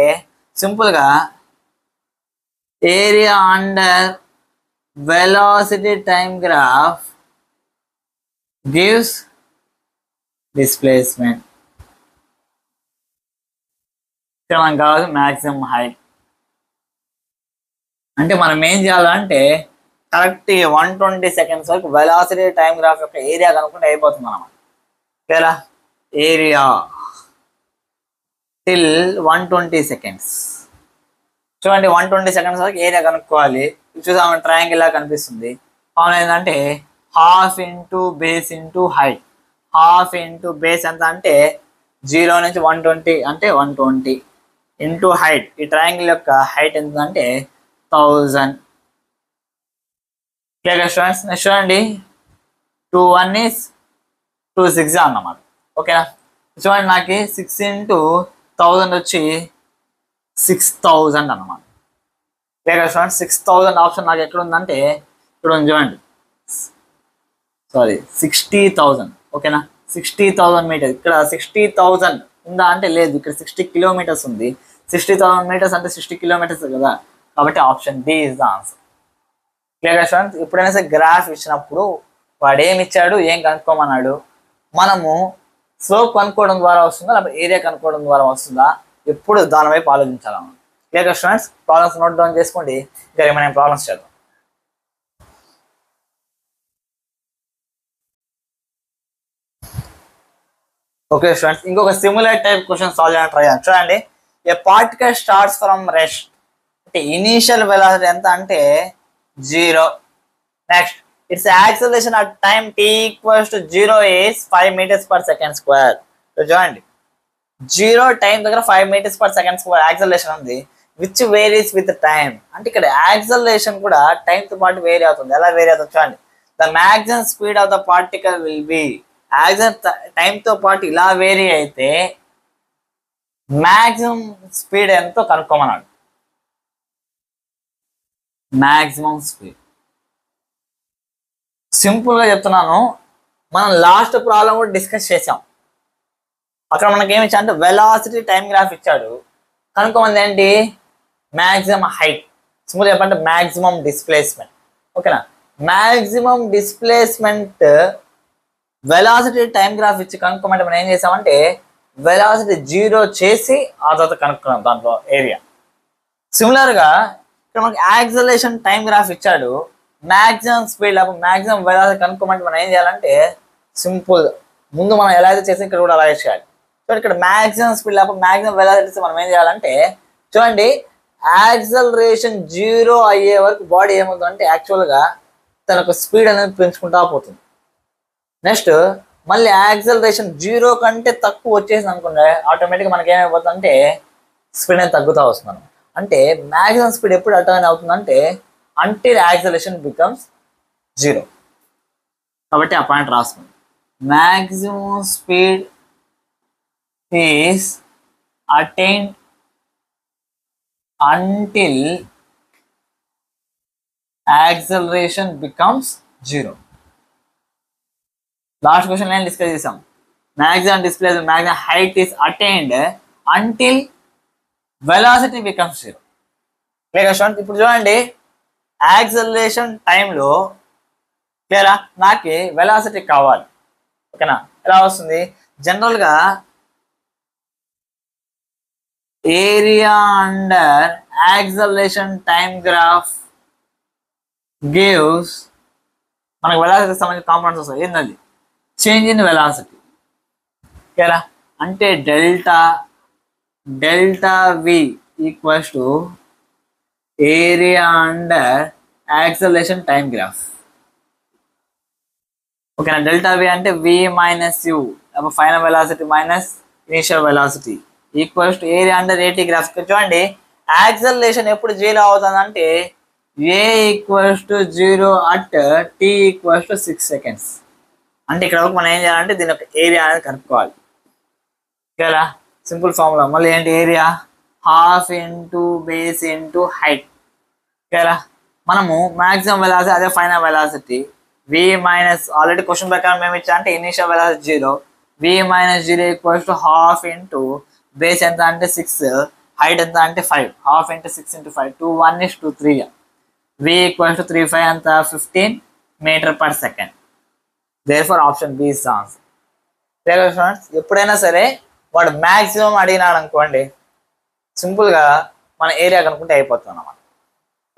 సింపుల్గా area under velocity time graph gives displacement. ఇక్కడ మనకు కావాలి మ్యాక్సిమం హైట్. అంటే మనం ఏం చేయాలంటే కరెక్ట్ 120 seconds వరకు వెలాసిటీ టైం గ్రాఫ్ యొక్క ఏరియా కనుక్కుంటే అయిపోతుంది అన్నమాట. ఓకేలా, ఏరియా టిల్ 120 seconds. చూడండి 120 seconds వరకు ఏరియా కనుక్కోవాలి. చూసాము ట్రయాంగిల్ లా కనిపిస్తుంది. అవును ఏంటంటే half into base into height. Half into base ఎంత అంటే 0 నుంచి 120 అంటే 120 ఇంటూ హైట్. ఈ ట్రయాంగిల్ యొక్క హైట్ ఎంత అంటే 1000. Clear students. నెక్స్ట్ చూడండి 2 1 is 2 6 అన్నమాట. ఓకేనా, చూడండి నాకు 6 into 1000 వచ్చి 6000 అన్నమాట. Clear students. 6000 ఆప్షన్ నాకు ఎక్కడ ఉందంటే ఇక్కడ ఉంది చూడండి. సారీ 60,000. ఓకేనా, 60,000 మీటర్. ఇక్కడ 60,000 ఉందా అంటే లేదు, ఇక్కడ 60 కిలోమీటర్స్ ఉంది. 60,000 మీటర్స్ అంటే 60 కిలోమీటర్స్ కదా, కాబట్టి option D is the answer. Clear students? ఎప్పుడైనా సరే గ్రాఫ్ ఇచ్చినప్పుడు వాడు ఏమి ఇచ్చాడు, ఏం కనుక్కోమన్నాడు, మనము స్లోప్ కనుక్కోవడం ద్వారా వస్తుందా లేకపోతే ఏరియా కనుక్కోవడం ద్వారా వస్తుందా, ఎప్పుడు దాని వైపు ఆలోచించాలన్నమాట. Clear students? Problems note down చేసుకోండి, ఇంకా ఏమైనా ప్రాబ్లమ్స్ చేద్దాం. ఓకే స్టూడెంట్స్, ఇంకొక సిమిలర్ టైప్ క్వశ్చన్ సాల్వ్ చేయడానికి ట్రై చేయండి. చూడండి, a particle starts from rest, అంటే ఇనీషియల్ వెలాసిటీ ఎంత అంటే 0. Next, it's acceleration at time t equals to 0 is 5 meters per second square. చూడండి, 0 టైం దగ్గర 5 meters per second square acceleration ఉంది, which varies with time. అంటే ఇక్కడ యాక్సలరేషన్ కూడా time తో పాటు వేరీ అవుతుంది. ఎలా వేరీ అవుతుంది చూడండి, the maximum speed of the particle will be, time తో పాటు ఇలా వేరీ అయితే మ్యాక్సిమం స్పీడ్ ఎంతో కనుక్కోమన్నాడు. మ్యాక్సిమం స్పీడ్ సింపుల్ గా చెప్తున్నాను, మనం లాస్ట్ ప్రాబ్లం కూడా డిస్కస్ చేసాం. అక్కడ మనకి ఏమి ఇచ్చా అంటే వెలాసిటీ టైం గ్రాఫ్ ఇచ్చాడు, కనుక్కోమంది ఏంటి, మ్యాక్సిమం హైట్. సింపుల్ చెప్పంటే మ్యాక్సిమం డిస్ప్లేస్మెంట్. ఓకేనా, maximum displacement velocity time graph ఇచ్చి కనుక్కోమంటే మనం ఏం చేసామంటే వెలాసిటీ 0 చేసి ఆ తర్వాత కనుక్కున్నాం దాంట్లో ఏరియా. సిమిలర్ గా ఇక్కడ మనకి యాక్సలరేషన్ టైం గ్రాఫ్ ఇచ్చాడు, మ్యాక్సిమం స్పీడ్ లేకపోతే మ్యాక్సిమం వెలాసిటీ కనుక్కోమంటే మనం ఏం చేయాలంటే సింపుల్, ముందు మనం ఎలా అయితే చేసి ఇక్కడ కూడా అలాగే చేయాలి. సో ఇక్కడ మ్యాక్సిమం స్పీడ్ లేకపోతే మ్యాక్సిమం వెలాసిటీ మనం ఏం చేయాలంటే చూడండి, యాక్సలరేషన్ 0 అయ్యే వరకు బాడీ ఏమవుతుందంటే యాక్చువల్గా తనకు స్పీడ్ అనేది పెంచుకుంటా పోతుంది. నెక్స్ట్ మళ్ళీ యాక్సలరేషన్ 0 కంటే తక్కువ వచ్చేసింది అనుకోండి, ఆటోమేటిక్గా మనకి ఏమైపోతుందంటే స్పీడ్ అనేది తగ్గుతూ వస్తుంది. అంటే మ్యాక్సిమం స్పీడ్ ఎప్పుడు అటర్న్ అవుతుందంటే అంటిల్ యాక్సలరేషన్ బికమ్స్ 0. కాబట్టి ఆ పాయింట్ రాస్తుంది, maximum speed is attained until acceleration becomes 0. Last question నేను డిస్కస్ చేసాం, maximum displacement maximum height is attained until velocity becomes 0. Clear? ఇప్పుడు చూడండి, యాక్సలరేషన్ టైంలో క్లియరా నాకు వెలాసిటీ కావాలి. ఓకేనా, ఎలా వస్తుంది, జనరల్గా area under acceleration time graph gives, మనకు వెలాసిటీకి సంబంధించిన కాంపోనెంట్స్ వస్తాయి. ఏంటది, చేంజ్ ఇన్ వెలాసిటీ. ఓకేనా, అంటే delta v equals to area under acceleration time graph. ఓకేనా, డెల్టా వి అంటే v minus u, final velocity minus initial velocity equals to area under AT graph. చూడండి, acceleration ఎప్పుడు 0 అవుతుందంటే a equals to 0 at t equals to 6 seconds. అంటే ఇక్కడ మనం ఏం చేయాలంటే దీని యొక్క ఏరియా అనేది కనుక్కోవాలి. ఓకేనా, సింపుల్ ఫార్ములా మళ్ళీ ఏంటి, area half into base into height. ఓకేనా, మనము మ్యాక్సిమం వెలాసిటీ అదే final velocity V minus, already question ప్రకారం మేము ఇచ్చా అంటే initial velocity 0, V minus 0 equals to half into base ఎంత అంటే 6, హైట్ ఎంత అంటే 5, half into 6 into 5 2 1 is 2 3. V equals to 3 5 అంత 15 metre per second. Therefore option B is the answer. Students, ఎప్పుడైనా సరే వాడు మ్యాక్సిమం అడిగినాడు అనుకోండి, సింపుల్గా మన ఏరియా కనుక్కుంటే అయిపోతుంది అన్నమాట.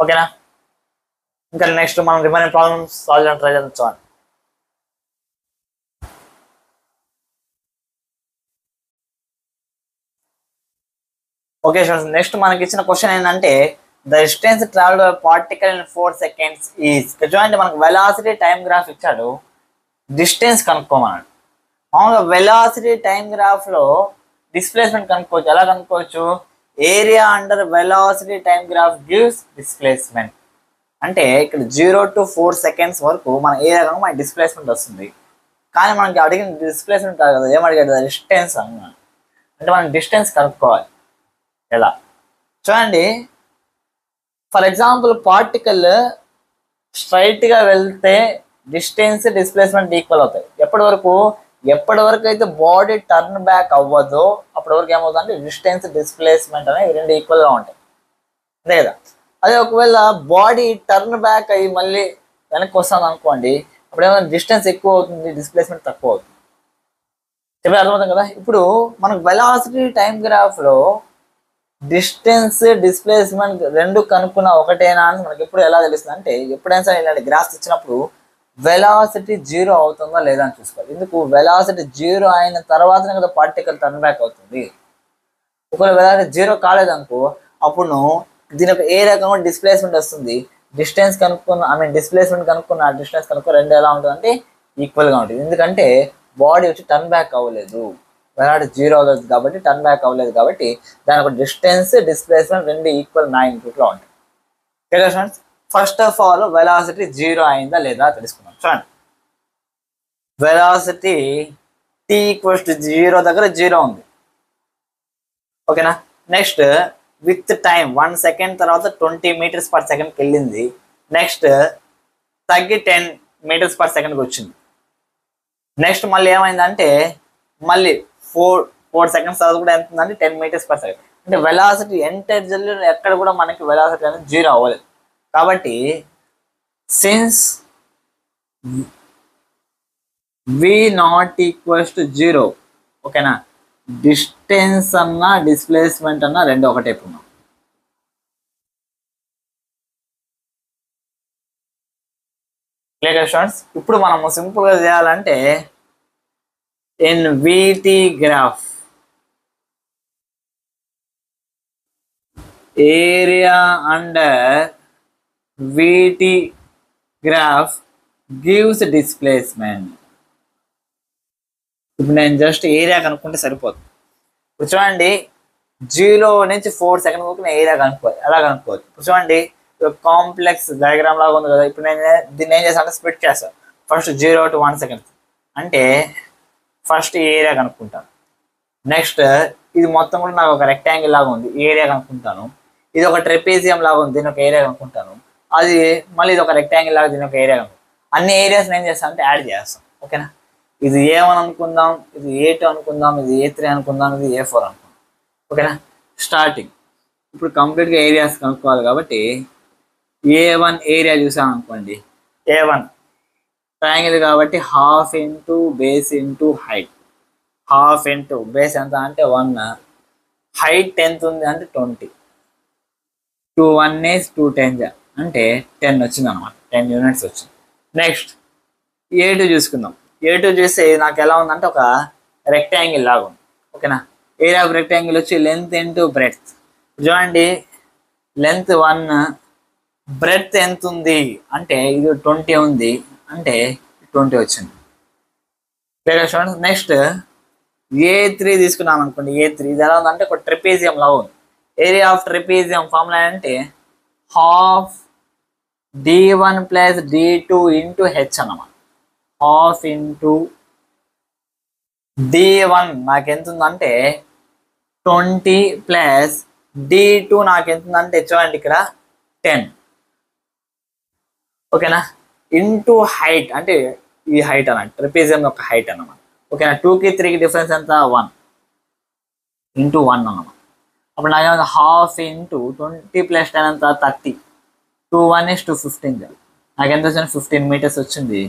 ఓకేనా, ఇంకా నెక్స్ట్ మనం రిమైనింగ్ ప్రాబ్లమ్స్ సాల్వ్ చేయడానికి ట్రై చేద్దాం. చూడండి, ఓకే స్టూడెంట్స్, నెక్స్ట్ మనకి ఇచ్చిన క్వశ్చన్ ఏంటంటే the distance travelled by particle in 4 seconds is. చూడండి, మనకు వెలాసిటీ టైం గ్రాఫ్ ఇచ్చాడు, డిస్టెన్స్ కనుక్కోమన్నాడు. మామూలుగా వెలాసిటీ టైం గ్రాఫ్ లో డిస్ప్లేస్మెంట్ కనుక్కోవచ్చు. ఎలా కనుక్కోవచ్చు, area under velocity time graph gives displacement. అంటే ఇక్కడ 0 to 4 seconds వరకు మన ఏరియా కనుక మనకి డిస్ప్లేస్మెంట్ వస్తుంది. కానీ మనకి అడిగిన డిస్ప్లేస్మెంట్ కాదు కదా, ఏమడిగాడు, డిస్టెన్స్ అన్నాడు. అంటే మనం డిస్టెన్స్ కనుక్కోవాలి. ఎలా చూడండి, ఫర్ ఎగ్జాంపుల్ పార్టికల్ స్ట్రైట్గా వెళ్తే డిస్టెన్స్ డిస్ప్లేస్మెంట్ ఈక్వల్ అవుతాయి. ఎప్పటి వరకు అయితే బాడీ టర్న్ బ్యాక్ అవ్వదో అప్పటి వరకు ఏమవుతుంది అంటే డిస్టెన్స్ డిస్ప్లేస్మెంట్ అనేవి రెండు ఈక్వల్గా ఉంటాయి, అంతే కదా. అదే ఒకవేళ బాడీ టర్న్ బ్యాక్ అయ్యి మళ్ళీ వెనక్కి వస్తుంది అనుకోండి, అప్పుడు ఏమైనా డిస్టెన్స్ ఎక్కువ అవుతుంది, డిస్ప్లేస్మెంట్ తక్కువ అవుతుంది. చెప్పి అర్థమవుతుంది కదా. ఇప్పుడు మనకు వెలాసిటీ టైం గ్రాఫ్లో డిస్టెన్స్ డిస్ప్లేస్మెంట్ రెండు కనుక్కున్న ఒకటేనా అని మనకి ఎప్పుడు ఎలా తెలుస్తుంది అంటే, ఎప్పుడైనా సరే ఇలాంటి గ్రాఫ్స్ ఇచ్చినప్పుడు వెలాసిటీ జీరో అవుతుందా లేదా అని చూసుకోవాలి. ఎందుకు, వెలాసిటీ జీరో అయిన తర్వాతనే కదా పార్టికల్ టర్న్ బ్యాక్ అవుతుంది. ఒకవేళ వెలాసిటీ జీరో కాలేదనుకో అప్పుడు దీని యొక్క ఏ రకంగా డిస్ప్లేస్మెంట్ వస్తుంది, డిస్టెన్స్ కనుక్కున్న డిస్ప్లేస్మెంట్ కనుక్కున్న డిస్టెన్స్ కనుక్కున్న రెండు ఎలా ఉంటుంది అంటే ఈక్వల్గా ఉంటుంది. ఎందుకంటే బాడీ వచ్చి టర్న్ బ్యాక్ అవ్వలేదు, వెలాసిటీ జీరో అవ్వలేదు కాబట్టి టర్న్ బ్యాక్ అవ్వలేదు కాబట్టి దాని ఒక డిస్టెన్స్ డిస్ప్లేస్మెంట్ రెండు ఈక్వల్ మ్యాగ్నిట్యూడ్లో ఉంటాయి. Okay friends, first of all velocity zero అయిందా లేదా తెలుసుకుందాం. చూడండి, వెలాసిటీ t = 0 దగ్గర జీరో ఉంది, ఓకేనా. నెక్స్ట్ విత్ టైం 1 సెకండ్ తర్వాత 20 మీటర్స్ పర్ సెకండ్కి వెళ్ళింది. నెక్స్ట్ తగ్గి 10 మీటర్స్ పర్ సెకండ్కి వచ్చింది. నెక్స్ట్ మళ్ళీ ఏమైందంటే మళ్ళీ 4 సెకండ్స్ తర్వాత కూడా ఎంత ఉందంటే 10 మీటర్స్ పర్ సెకండ్. అంటే వెలాసిటీ ఎంటర్ జల్లి ఎక్కడ కూడా మనకి వెలాసిటీ అనేది జీరో అవ్వలేదు. కాబట్టి సిన్స్ v0 = 0, ఓకేనా, డిస్టెన్స్ అన్నా డిస్ప్లేస్మెంట్ అన్నా రెండు ఒకటే. Clear students. ఇప్పుడు మనము సింపుల్గా చేయాలంటే in VT graph area under VT graph gives displacement. ఇప్పుడు నేను జస్ట్ ఏరియా కనుక్కుంటే సరిపోతుంది. ఇప్పుడు చూడండి, 0 నుంచి 4 సెకండ్ వరకు నేను ఏరియా కనుక్కోవాలి. ఎలా కనుక్కోవచ్చు, ఇప్పుడు చూడండి కాంప్లెక్స్ డయాగ్రామ్ లాగా ఉంది కదా. ఇప్పుడు నేను దీన్ని ఏం చేస్తాను అంటే స్ప్లిట్ చేస్తాను. ఫస్ట్ 0 to 1 సెకండ్ అంటే ఫస్ట్ ఏరియా కనుక్కుంటాను. నెక్స్ట్ ఇది మొత్తం కూడా నాకు ఒక రెక్టాంగిల్ లాగా ఉంది, ఏరియా కనుక్కుంటాను. ఇది ఒక ట్రెపేజియం లాగా ఉంది, దీని ఒక ఏరియా కనుక్కుంటాను. అది మళ్ళీ ఇది ఒక రెక్టాంగిల్ లాగా, దీని ఒక ఏరియా కనుక్కుంటాను. అన్ని ఏరియాస్ ఏం చేస్తాను అంటే యాడ్ చేస్తాం, ఓకేనా. ఇది A1 అనుకుందాం, ఇది A2 అనుకుందాం, ఇది A3 అనుకుందాం, ఇది A4 అనుకుందాం, ఓకేనా. స్టార్టింగ్ ఇప్పుడు కంప్లీట్గా ఏరియాస్ కనుక్కోవాలి కాబట్టి A1 ఏరియా చూసాం అనుకోండి. A1 ట్రయాంగిల్ కాబట్టి half into base into height. Half into base ఎంత అంటే 1, హైట్ ఎంత ఉంది అంటే 20. 2 1 is 2 10 అంటే 10 వచ్చింది అనమాట, 10 యూనిట్స్ వచ్చింది. నెక్స్ట్ A2 చూసుకుందాం. A2 చూస్తే నాకు ఎలా ఉందంటే ఒక రెక్టాంగిల్ లాగా ఉంది, ఓకేనా. ఏరియా ఆఫ్ రెక్టాంగిల్ వచ్చి లెంత్ ఇంటూ బ్రెడ్త్. చూడండి, లెంత్ 1, బ్రెడ్త్ ఎంత ఉంది అంటే ఇది 20 ఉంది అంటే 20 వచ్చింది. నెక్స్ట్ A3 తీసుకున్నాం అనుకోండి. A3 ఇది ఎలా ఉందంటే ఒక ట్రెపేజియం లాగా ఉంది. ఏరియా ఆఫ్ ట్రెపేజియం ఫార్ములా అంటే హాఫ్ d1 + d2 × h అన్నమాట. హాఫ్ ఇంటూ d1 నాకు ఎంత ఉందంటే 20 + d2 నాకు ఎంత ఉందంటే చూడండి ఇక్కడ 10, ఓకేనా. ఇంటూ హైట్ అంటే ఈ హైట్ అన్నమాట, ట్రెపేజియం యొక్క హైట్ అన్నమాట, ఓకేనా. 2కి 3కి డిఫరెన్స్ ఎంత 1 ఇంటూ 1 అన్నమాట. అప్పుడు నాకు హాఫ్ ఇంటూ 20 + 10 ఎంత 30. 2 1 is 2 15 నాకు ఎంత వచ్చింది 15 మీటర్స్ వచ్చింది.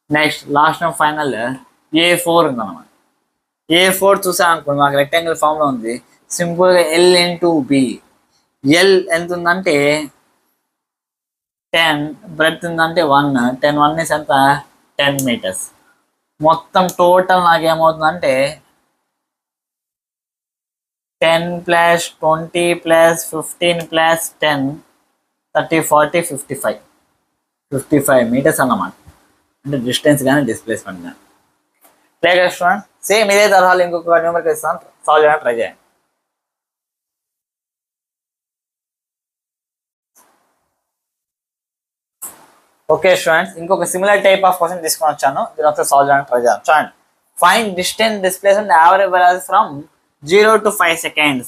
నెక్స్ట్ లాస్ట్ ఫైనల్ A4 ఉందన్నమాట. A4 చూసాను అనుకోండి, మాకు రెక్టాంగిల్ ఫామ్లో ఉంది. సింపుల్గా L ఇంటూ B. ఎల్ ఎంత ఉందంటే 10, బ్రెడ్త్ ఉందంటే 1, 10 1 is ఎంత 10 మీటర్స్. మొత్తం టోటల్ నాకేమవుతుందంటే 10 + 20 + 15 + 10 30 40 55 మీటర్స్ అన్నమాట. అంటే డిస్టెన్స్ కానీ డిస్ప్లేస్మెంట్ కానీ. Clear student. సేమ్ ఇదే తరహాలో ఇంకొక న్యూమరికల్ ఇస్తాను, సాల్వ్ చేయడానికి ట్రై చేయండి. ఓకే స్టూడెంట్స్, ఇంకొక సిమిలర్ టైప్ ఆఫ్ క్వశ్చన్ తీసుకొని వచ్చాను, దీని ఒకసారి సాల్వ్ చేయడానికి ట్రై చేద్దాం. చూడండి, find distance displacement average velocity from 0 to 5 seconds.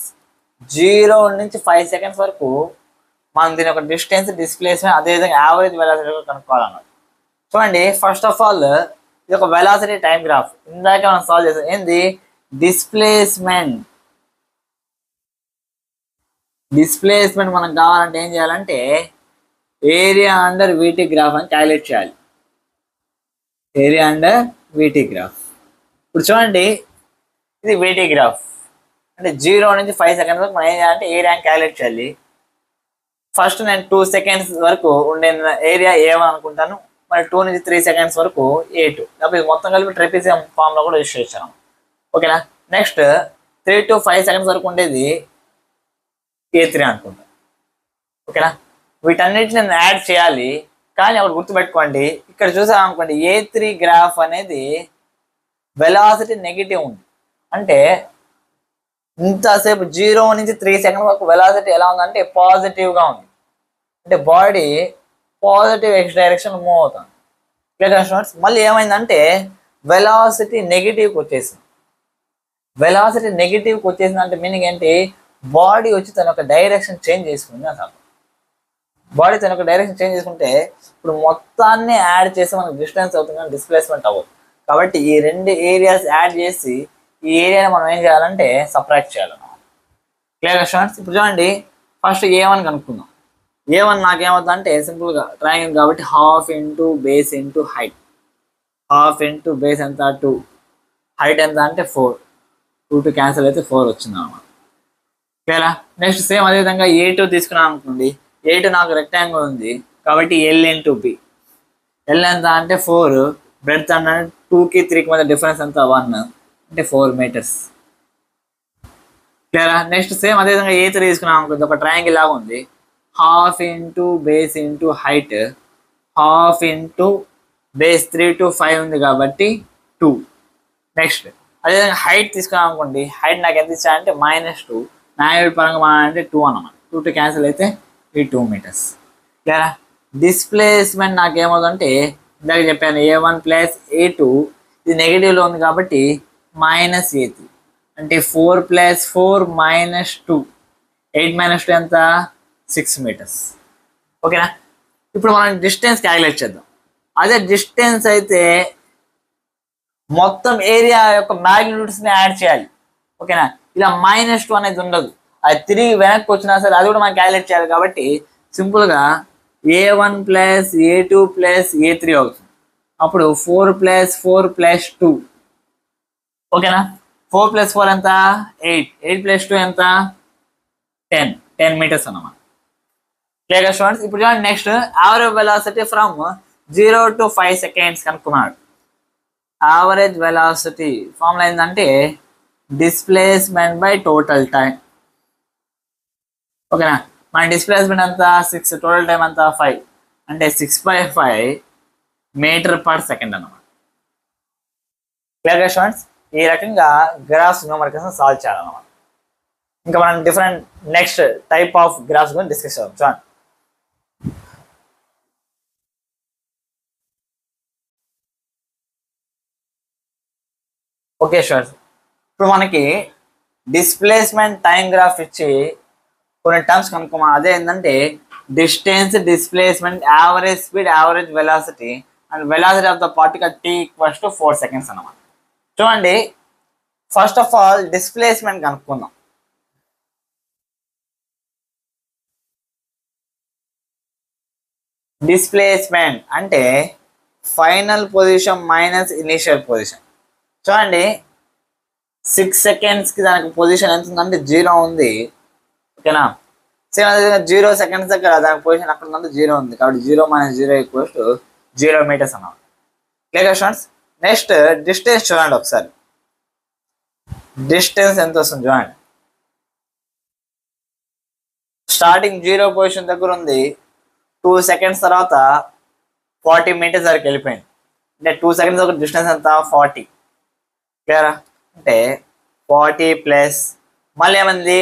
0 నుంచి 5 seconds వరకు మనం దీని ఒక డిస్టెన్స్ డిస్ప్లేస్మెంట్ అదేవిధంగా యావరేజ్ వెలాసిటీ కనుక్కోవాలన్నమాట. చూడండి, ఫస్ట్ ఆఫ్ ఆల్ ఇది ఒక వెలాసిటీ టైం గ్రాఫ్. ఇందాక మనం సాల్వ్ చేసాం. ఏంది? డిస్ప్లేస్మెంట్. డిస్ప్లేస్మెంట్ మనకు కావాలంటే ఏం చేయాలంటే ఏరియా అండర్ వీటీ గ్రాఫ్ అని క్యాలిక్యులేట్ చేయాలి. Area under వీటీ graph. ఇప్పుడు చూడండి, ఇది వీటీ గ్రాఫ్ అంటే 0 నుంచి 5 సెకండ్స్ వరకు మనం ఏం చేయాలంటే ఏరియాని క్యాలిక్యులేట్ చేయాలి. ఫస్ట్ నేను 2 సెకండ్స్ వరకు ఉండే ఏరియా A1 అనుకుంటాను, మరి 2 నుంచి 3 సెకండ్స్ వరకు A2. కాబట్టి మొత్తం కలిపి ట్రెపిజియం ఫామ్ లో కూడా యూస్ చేశాను. ఓకేనా. నెక్స్ట్ 3 to 5 సెకండ్స్ వరకు ఉండేది A3 అనుకుంటా. ఓకేనా. వీటన్నిటిని నేను యాడ్ చేయాలి. కానీ ఒకటి గుర్తుపెట్టుకోండి, ఇక్కడ చూసాం అనుకోండి, A3 గ్రాఫ్ అనేది వెలాసిటీ నెగిటివ్ ఉంది. అంటే ఇంతసేపు 0 నుంచి 3 సెకండ్ వరకు వెలాసిటీ ఎలా ఉందంటే పాజిటివ్గా ఉంది. అంటే body positive X direction move అవుతుంది. మళ్ళీ ఏమైందంటే వెలాసిటీ నెగిటివ్కి వచ్చేసింది. వెలాసిటీ నెగిటివ్కి వచ్చేసింది అంటే మీనింగ్ ఏంటి? బాడీ వచ్చి తన ఒక డైరెక్షన్ చేంజ్ చేసుకుంది అసలు. బాడీ తన ఒక డైరెక్షన్ చేంజ్ చేసుకుంటే ఇప్పుడు మొత్తాన్ని యాడ్ చేసి మనకు డిస్టెన్స్ అవుతుంది కానీ డిస్ప్లేస్మెంట్ అవ్వదు. కాబట్టి ఈ 2 ఏరియాస్ యాడ్ చేసి ఈ ఏరియాని మనం ఏం చేయాలంటే సబ్ట్రాక్ట్ చేయాలన్నమాట. క్లియర్గా స్టూడెంట్స్? ఇప్పుడు చూడండి, ఫస్ట్ A1 కనుక్కుందాం. A1 నాకేమవుతుందంటే సింపుల్గా ట్రయాంగిల్ కాబట్టి half into base into height. Half into base ఎంత? 2. హైట్ ఎంత అంటే 4. 2 to క్యాన్సిల్ అయితే 4 వచ్చింది అన్నమాట. ఓకేనా. నెక్స్ట్ సేమ్ అదేవిధంగా A2 తీసుకున్నాను అనుకోండి. A2 నాకు రెక్టాంగిల్ ఉంది కాబట్టి L ఇంటూ B. L ఎంత అంటే 4. బ్రెడ్త్ అంటే 2కి 3కి మధ్య డిఫరెన్స్ ఎంత? 1 అంటే 4 మీటర్స్. క్లియరా. నెక్స్ట్ సేమ్ అదేవిధంగా A3 తీసుకున్నాం అనుకోండి. ఒక ట్రయాంగిల్ లాగా ఉంది. Half into base into height. Half into base 3 to 5 ఉంది కాబట్టి 2. నెక్స్ట్ అదేవిధంగా హైట్ తీసుకున్నాం అనుకోండి. హైట్ నాకు ఎంత ఇచ్చారంటే -2. న్యాయ పరంగా అంటే 2 అన్నమాట. 2 to క్యాన్సిల్ అయితే ఈ 2 మీటర్స్. క్లియరా. డిస్ప్లేస్మెంట్ నాకేమవుతుందంటే ఇందాక చెప్పాను A1 ప్లస్ A2 ఇది నెగిటివ్లో ఉంది కాబట్టి -A3 అంటే 4 + 4 -2. 8 - 2 ఎంత? 6 మీటర్స్. ఓకేనా. ఇప్పుడు మనం డిస్టెన్స్ క్యాలిక్యులేట్ చేద్దాం. అదే డిస్టెన్స్ అయితే మొత్తం ఏరియా యొక్క మ్యాగ్నిట్యూడ్స్ని యాడ్ చేయాలి. ఓకేనా. ఇలా -2 అనేది ఉండదు. అది తిరిగి వెనక్కి వచ్చినా సరే అది కూడా మనం క్యాలిక్యులేట్ చేయాలి. కాబట్టి సింపుల్గా A1 + A2 + A3 అవుతుంది. అప్పుడు 4 + 4 + 2. ఓకేనా. 4 + 4 ఎంత? 8. 8 + 2 ఎంత? 10 మీటర్స్ అన్నమాట. క్లియర్గా స్టూడెంట్స్? ఇప్పుడు చూడండి, next average velocity from 0 to 5 seconds కనుక్కున్నాడు. యావరేజ్ వెలాసిటీ ఫార్ములా ఏంటంటే డిస్ప్లేస్మెంట్ బై టోటల్ టైం. ఓకేనా. మన డిస్ప్లేస్మెంట్ ఎంత? 6. టోటల్ టైం ఎంత? 5. అంటే 6/5 మీటర్ పర్ సెకండ్ అన్నమాట. క్లియర్గా స్టూడెంట్స్? ఈ రకంగా గ్రాఫ్స్ న్యూమరికల్స్ సాల్వ్ చేయాలన్నమాట. ఇంకా మనం different next type of graphs గురించి డిస్కస్ చేద్దాం. చూడండి, ఓకే స్టూడెంట్స్, ఇప్పుడు మనకి డిస్ప్లేస్మెంట్ టైం గ్రాఫ్ ఇచ్చి కొన్ని టర్మ్స్ కనుక్కోమా. అదే ఏంటంటే distance, displacement, average speed, average velocity and velocity of the particle t = 4 seconds అన్నమాట. చూడండి, ఫస్ట్ ఆఫ్ ఆల్ డిస్ప్లేస్మెంట్ కనుక్కుందాం. డిస్ప్లేస్మెంట్ అంటే final position minus initial position. చూడండి, 6 సెకండ్స్కి దానికి పొజిషన్ ఎంత ఉందంటే 0 ఉంది. ఓకేనా. సేమ్ అదేవిధంగా 0 సెకండ్స్ దగ్గర దానికి పొజిషన్ అక్కడ ఉందంటే 0 ఉంది. కాబట్టి 0 - 0 = 0 మీటర్స్ అన్నమాట. Clear students? నెక్స్ట్ డిస్టెన్స్ చూడండి ఒకసారి. డిస్టెన్స్ ఎంత వస్తుంది చూడండి. స్టార్టింగ్ 0 పొజిషన్ దగ్గర ఉంది. 2 సెకండ్స్ తర్వాత 40 మీటర్స్ వరకు వెళ్ళిపోయింది. అంటే 2 సెకండ్స్ ఒక డిస్టెన్స్ ఎంత? 40. క్లియరా. అంటే 40 ప్లస్ మళ్ళీ ఏమైంది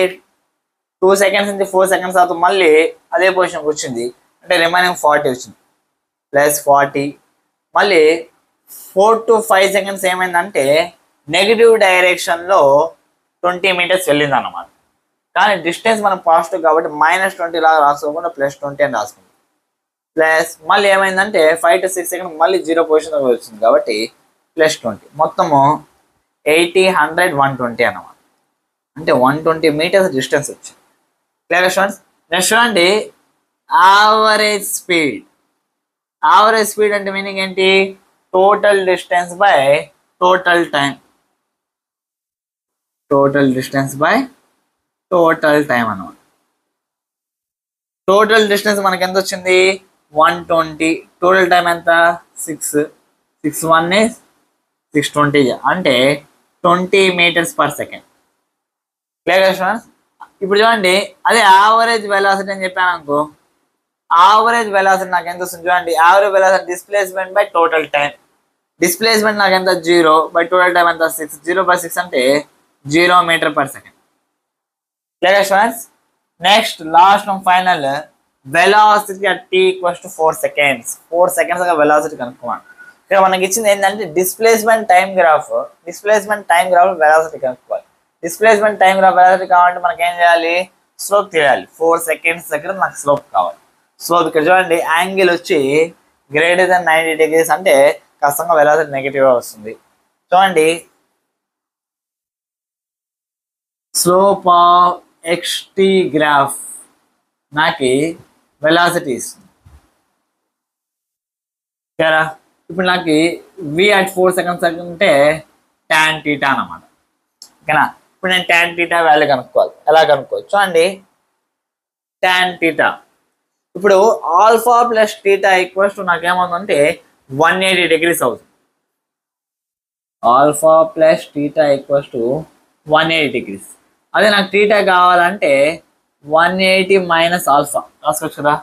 2 సెకండ్స్ నుంచి 4 సెకండ్స్ తర్వాత మళ్ళీ అదే పొజిషన్కి వచ్చింది. అంటే రిమైనింగ్ 40 వచ్చింది. ప్లస్ 40 మళ్ళీ 4 to 5 సెకండ్స్ ఏమైందంటే నెగిటివ్ డైరెక్షన్లో 20 మీటర్స్ వెళ్ళింది అన్నమాట. కానీ డిస్టెన్స్ మనం పాజిటివ్ కాబట్టి -20 లాగా రాసుకోకుండా +20 అని రాసుకుంటాం. ప్లస్ మళ్ళీ ఏమైందంటే 5 to 6 సెకండ్ మళ్ళీ 0 పొజిషన్ వచ్చింది కాబట్టి +20 మొత్తము 80 100 120 అన్నమాట. అంటే 120 మీటర్స్ డిస్టెన్స్ వచ్చింది. Clear students. నెక్స్ట్ చూడండి యావరేజ్ స్పీడ్. యావరేజ్ స్పీడ్ అంటే మీనింగ్ ఏంటి? Total distance by total time. Total distance by total time అన్నమాట. టోటల్ డిస్టెన్స్ మనకి ఎంత వచ్చింది? 120. టోటల్ టైం ఎంత? 6. 6 1 is 620 అంటే 20 metres per second. Clear students. ఇప్పుడు చూడండి అదే యావరేజ్ వెలాసిటీ అని చెప్పాను అనుకో, యావరేజ్ వెలాసిటీ నాకు ఎంత వస్తుంది చూడండి. Average velocity displacement by total time. Displacement నాకు ఎంత? 0 బై టోటల్ టైం ఎంత? 6. 0/6 అంటే 0 metre per second. Clear students. Next last final velocity at t = 4 seconds. 4 seconds velocity కనుక్కోవాలి. ఇక్కడ మనకి ఇచ్చింది ఏంటంటే displacement time graph. Displacement time graph velocity కనుక్కోవాలి. డిస్ప్లేస్మెంట్ టైం గ్రాఫ్ వెలాసిటీ కావాలంటే మనకి ఏం చేయాలి? స్లోప్ తెలియాలి. 4 seconds దగ్గర నాకు స్లోప్ కావాలి. స్లోప్ ఇక్కడ చూడండి యాంగిల్ వచ్చి greater than 90 degrees అంటే ఖచ్చితంగా వెలాసిటీ నెగిటివ్ వస్తుంది. చూడండి స్లోప్ ఆఫ్ xt గ్రాఫ్ నాకు వెలాసిటీ ఇస్తుంది. సరే ఇప్పుడు నాకు v at 4 seconds అంటే tan θ అన్నమాట. ఓకేనా? ఇప్పుడు నేను tan θ వాల్యూ కనుక్కోవాలి. ఎలా కనుక్కోవచ్చు చూడండి. tan θ ఇప్పుడు ఆల్ఫా ప్లస్ θ ఈక్వల్స్ టు నాకు ఏమవుతుందంటే 180 degrees అవుతుంది. Alpha plus θ equals to 180 degrees. అదే నాకు θ కావాలంటే 180 మైనస్ ఆల్ఫా రాసుకోవచ్చు కదా.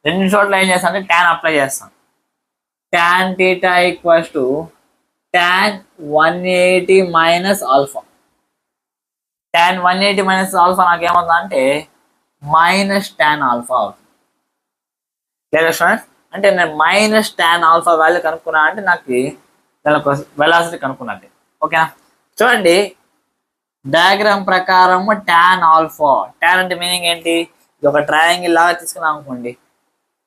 రెండు చోట్ల ఏం చేస్తాను అంటే tan అప్లై చేస్తాను. tan θ equals to tan 180 minus alpha. tan 180 minus alpha నాకు ఏమవుతుందంటే మైనస్ tan ఆల్ఫా అవుతుంది. లేదా స్టూడెంట్స్ అంటే నేను మైనస్ tan ఆల్ఫా వాల్యూ కనుక్కున్నా అంటే నాకు దానికి వెలాసిటీ కనుక్కున్నట్టే. ఓకేనా? చూడండి డయాగ్రామ్ ప్రకారం tan ఆల్ఫా. tan అంటే మీనింగ్ ఏంటి? ఇది ఒక ట్రయాంగిల్ లాగా తీసుకున్నాం అనుకోండి.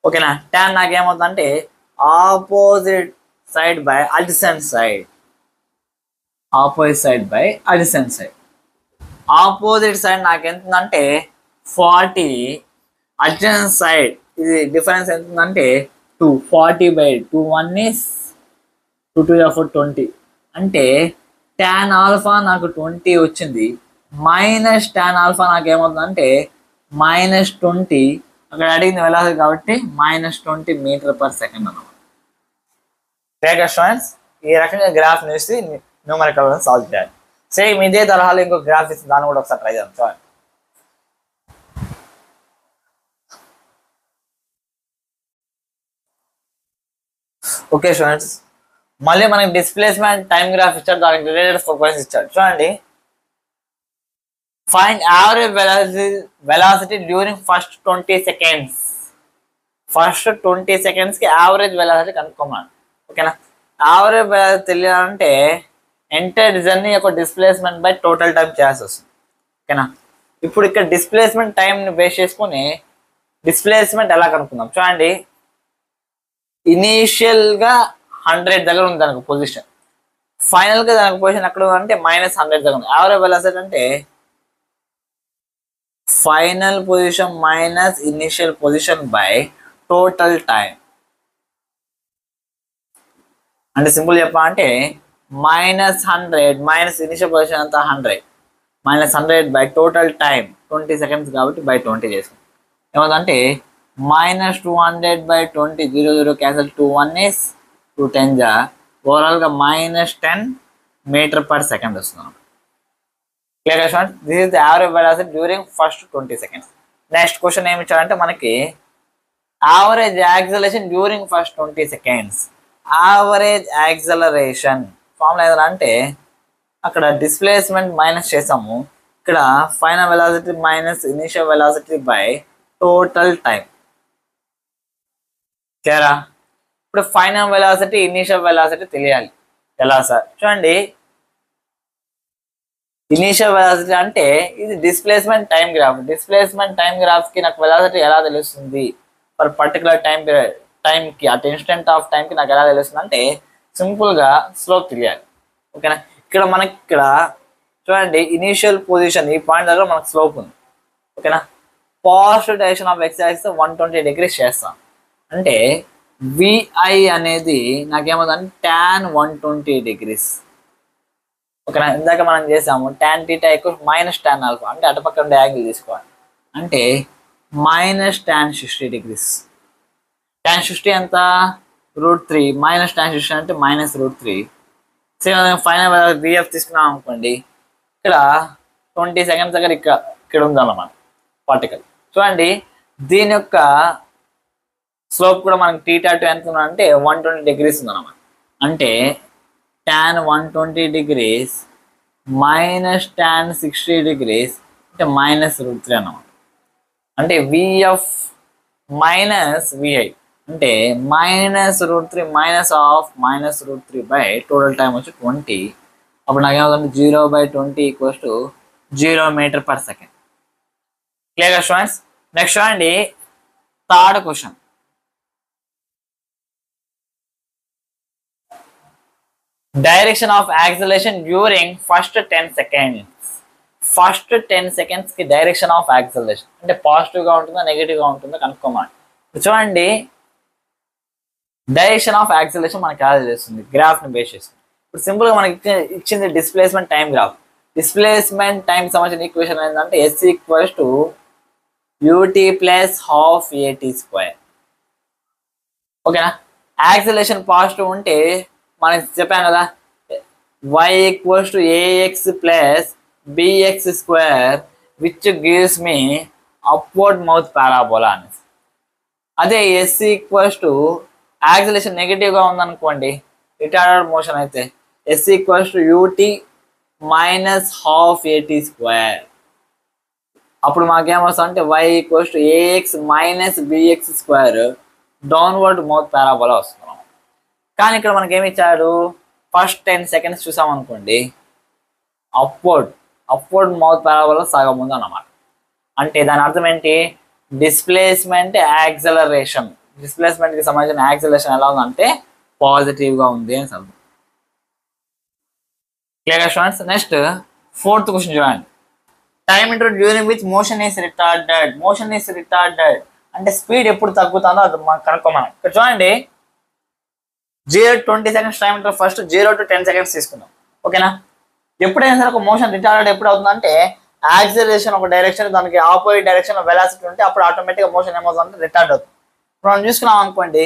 ఓకేనా? tan నాకు ఏమవుతుందంటే opposite side by adjacent side. Opposite side by adjacent side. Opposite side నాకు ఎంతుందంటే 40. అడ్జసెంట్ సైడ్ ఇది డిఫరెన్స్ ఎంతుందంటే 2. 40/2 1 is 2 to the 4 20 అంటే tan ఆల్ఫా నాకు 20 వచ్చింది. మైనస్ tan ఆల్ఫా నాకు ఏమవుతుందంటే -20. అక్కడ అడిగింది వెలాసిటీ కాబట్టి -20 మీటర్ పర్ సెకండ్ అన్నమాట. స్టూడెంట్స్ ఈ రకంగా గ్రాఫ్ చూసి న్యూమరికల్ సాల్వ్ చేయాలి. సేమ్ ఇదే తరహాలో ఇంకో గ్రాఫ్ ఇస్తుంది, దాన్ని కూడా ఒకసారి ట్రై చేద్దాం. చూడండి ఓకే స్టూడెంట్స్, మళ్ళీ మనకి డిస్ప్లేస్మెంట్ టైం గ్రాఫ్ ఇచ్చాడు, దానికి రిలేటెడ్ క్వశ్చన్స్ ఇచ్చాడు. చూడండి find average velocity during first 20 seconds. First 20 seconds కి యావరేజ్ వెలాసిటీ కనుక్కోమన్నాడు. ఓకేనా? యావరేజ్ వెలాసిటీ తెలియాలంటే ఎంటైర్ జర్నీ యొక్క డిస్ప్లేస్మెంట్ బై టోటల్ టైం చేయాల్సి వస్తుంది. ఓకేనా? ఇప్పుడు ఇక్కడ డిస్ప్లేస్మెంట్ టైంని బేస్ చేసుకుని డిస్ప్లేస్మెంట్ ఎలా కనుక్కుందాం. చూడండి ఇనీషియల్గా 100 దగ్గర ఉంది దానికి పొజిషన్, ఫైనల్గా దానికి పొజిషన్ ఎక్కడ ఉందంటే -100 దగ్గర ఉంది. యావరేజ్ వెలాసిటీ అంటే final position minus initial position by total time. అంటే సింపుల్ చెప్పాలంటే -100 మైనస్ ఇనిషియల్ పొజిషన్ అంతా 100 -100 బై టోటల్ టైం 20 seconds కాబట్టి బై 20 చేసుకుంటాం. ఏమవుతుందంటే -200/20 0 0 క్యాన్సల్ 2 1 is 2 10 జా ఓవరాల్గా -10 మీటర్ పర్ సెకండ్ వస్తున్నాం. Clear students, this is the average velocity during first 20 seconds. Next question ఏమి ఇచ్చారంటే మనకి average acceleration during first 20 seconds. Average acceleration formula ఏదైనా అంటే అక్కడ డిస్ప్లేస్మెంట్ మైనస్ చేసాము, ఇక్కడ final velocity minus initial velocity by total time. క్లియరా? ఇప్పుడు ఫైనల్ వెలాసిటీ ఇనిషియల్ వెలాసిటీ తెలియాలి. ఎలా సార్? చూడండి ఇనిషియల్ వెలాసిటీ అంటే ఇది displacement time graph. Displacement time graph కి నాకు వెలాసిటీ ఎలా తెలుస్తుంది? పర్ పర్టికులర్ టైంకి అట్ ఇన్స్టెంట్ ఆఫ్ టైంకి నాకు ఎలా తెలుస్తుంది అంటే సింపుల్గా స్లోప్ తెలియాలి. ఓకేనా, ఇక్కడ చూడండి ఇనీషియల్ పొజిషన్ ఈ పాయింట్ దగ్గర మనకు స్లోప్ ఉంది. ఓకేనా, positive direction of X axis 120 degrees చేస్తాం అంటే విఐ అనేది నాకేమవుతుంది tan 120 degrees. ఓకేనా, ఇందాక మనం చేసాము tan θ మైనస్ tan ఆల్ఫా అంటే అటుపక్క ఉండే యాంగిల్ తీసుకోవాలి అంటే మైనస్ tan 60 degrees. tan 60 ఎంత √3 మైనస్ tan 60 అంటే మైనస్ √3. ఫైనల్ విఎఫ్ తీసుకున్నాం అనుకోండి, ఇక్కడ 20 seconds దగ్గర ఇక్కడ ఉందన్నమాట పార్టికల్. చూడండి దీని యొక్క స్లోప్ కూడా మనకి θ2 ఎంత ఉందంటే 120 degrees ఉందన్నమాట. అంటే tan 120 degrees minus tan 60 degrees అంటే మైనస్ √3 అన్నమాట. అంటే విఎఫ్ మైనస్ విఐ అంటే minus √3 minus of minus √3 by total time వచ్చి 20. అప్పుడు నాకు ఏమవుతుంది 0/20 = 0 meter/second. క్లియర్గా స్టూడెంట్స్? నెక్స్ట్ చూడండి third question. Direction of acceleration during first 10 seconds. First 10 seconds కి డైరెక్షన్ ఆఫ్ యాక్సిలరేషన్ అంటే పాజిటివ్గా ఉంటుందా నెగిటివ్గా ఉంటుందో కనుక్కోమని. చూడండి డైరెక్షన్ ఆఫ్ యాక్సిలరేషన్ మనకి ఎలా తెలుస్తుంది గ్రాఫ్ని బేస్ చేస్తుంది. ఇప్పుడు సింపుల్గా మనకి ఇచ్చింది displacement time graph. Displacement time సంబంధించిన ఈక్వేషన్ ఏంటంటే S = ut + ½ at². ఓకేనా, యాక్సిలరేషన్ పాజిటివ్ ఉంటే మనకి చెప్పాను కదా y = ax + bx² which gives me upward mouth parabola అనేసి. అదే S = యాక్సిలరేషన్ నెగిటివ్గా ఉందనుకోండి రిటార్డెడ్ మోషన్ అయితే S = ut - ½ at². అప్పుడు మాకేమొస్తుంది అంటే y = ax - bx² downward mouth parabola వస్తున్నాం. కానీ ఇక్కడ మనకి ఏమి ఇచ్చాడు ఫస్ట్ 10 seconds చూసామనుకోండి అప్వర్డ్ మౌత్ పారాబోలా సగం ఉంది అన్నమాట. అంటే దాని అర్థం ఏంటి డిస్ప్లేస్మెంట్ యాక్సిలరేషన్ డిస్ప్లేస్మెంట్కి సంబంధించిన యాక్సిలరేషన్ ఎలా ఉందంటే పాజిటివ్గా ఉంది అని అర్థం. Clear students? Next fourth question చూడండి. Time interval during which motion is retarded అంటే స్పీడ్ ఎప్పుడు తగ్గుతుందో అది మనం కనుక్కోమని. ఇక్కడ చూడండి 0-20 seconds time interval first 0 to 10 seconds తీసుకుందాం. ఓకేనా, ఎప్పుడైనా సరే ఒక మోషన్ రిటార్డెడ్ ఎప్పుడు అవుతుందంటే యాక్సిలరేషన్ ఒక డైరెక్షన్ దానికి ఆపోజిట్ డైరెక్షన్ వెలాసిటీ ఉంటే అప్పుడు ఆటోమేటిక్గా మోషన్ ఏమవుతుందంటే రిటార్డ్ అవుతుంది. ఇప్పుడు మనం చూసుకున్నాం అనుకోండి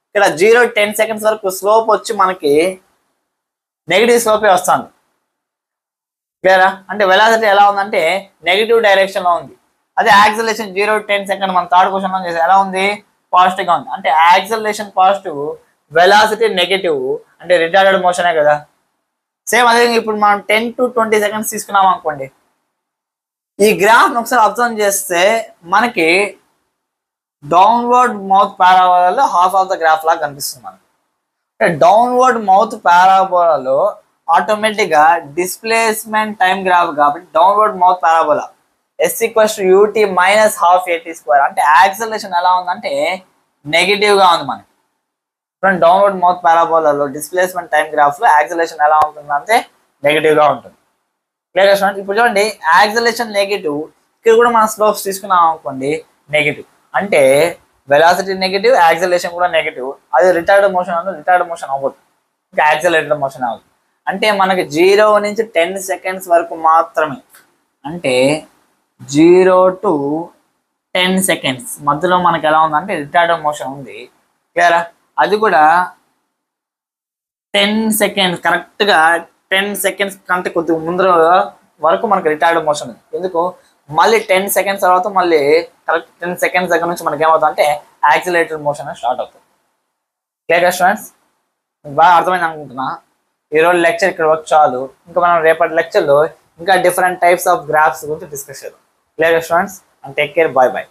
ఇక్కడ 0-10 seconds వరకు స్లోప్ వచ్చి మనకి నెగిటివ్ స్లోపే వస్తుంది. క్లియరా? అంటే వెలాసిటీ ఎలా ఉందంటే నెగిటివ్ డైరెక్షన్లో ఉంది. అదే యాక్సిలరేషన్ 0-10 seconds మన థర్డ్ క్వశ్చన్లో చేసి ఎలా ఉంది పాజిటివ్గా ఉంది. అంటే యాక్సిలరేషన్ పాజిటివ్ వెలాసిటీ నెగిటివ్ అంటే రిటార్డెడ్ మోషనే కదా. సేమ్ అదే ఇప్పుడు మనం 10 to 20 seconds తీసుకున్నాం అనుకోండి ఈ గ్రాఫ్ని ఒకసారి అబ్జర్వ్ చేస్తే మనకి డౌన్వర్డ్ మౌత్ పారాబోలాలో హాఫ్ ఆఫ్ ద గ్రాఫ్ లాగా కనిపిస్తుంది మనకి. డౌన్వర్డ్ మౌత్ పారాబోలాలో ఆటోమేటిక్గా డిస్ప్లేస్మెంట్ టైం గ్రాఫ్ కాబట్టి downward mouth parabola S = ut - ½ at² అంటే యాక్సిలరేషన్ ఎలా ఉందంటే నెగిటివ్గా ఉంది మనకి. డౌన్వర్డ్ మౌత్ పారాబోలాలో డిస్ప్లేస్మెంట్ టైం గ్రాఫ్లో యాక్సిలరేషన్ ఎలా ఉంటుందంటే నెగిటివ్గా ఉంటుంది. Clear student? ఇప్పుడు చూడండి యాక్సిలరేషన్ నెగిటివ్ ఇక్కడ కూడా మనం స్లోప్స్ తీసుకున్నాం అనుకోండి నెగిటివ్ అంటే వెలాసిటీ నెగిటివ్ యాక్సిలరేషన్ కూడా నెగిటివ్. అది రిటార్డెడ్ మోషన్ అంటే రిటార్డెడ్ మోషన్ అవ్వదు ఇంకా యాక్సిలరేటెడ్ మోషన్ అవ్వదు. అంటే మనకి 0 నుంచి 10 seconds వరకు మాత్రమే అంటే 0 to 10 seconds మధ్యలో మనకి ఎలా ఉందంటే రిటార్డెడ్ మోషన్ ఉంది. క్లియరా? అది కూడా 10 seconds కరెక్ట్గా 10 seconds కంటే కొద్దిగా ముందర వరకు మనకి రిటార్డెడ్ మోషన్ ఉంది. ఎందుకు మళ్ళీ 10 seconds తర్వాత మళ్ళీ కరెక్ట్ 10 seconds దగ్గర నుంచి మనకి ఏమవుతుందంటే యాక్సిలరేటెడ్ మోషన్ స్టార్ట్ అవుతుంది. Clear students? బాగా అర్థమైంది అనుకుంటున్నా. ఈరోజు లెక్చర్ ఇక్కడ వరకు చాలు. ఇంకా మనం రేపటి లెక్చర్లో ఇంకా డిఫరెంట్ టైప్స్ ఆఫ్ గ్రాఫ్స్ గురించి డిస్కస్ చేద్దాం. Clear students? And take care. Bye bye.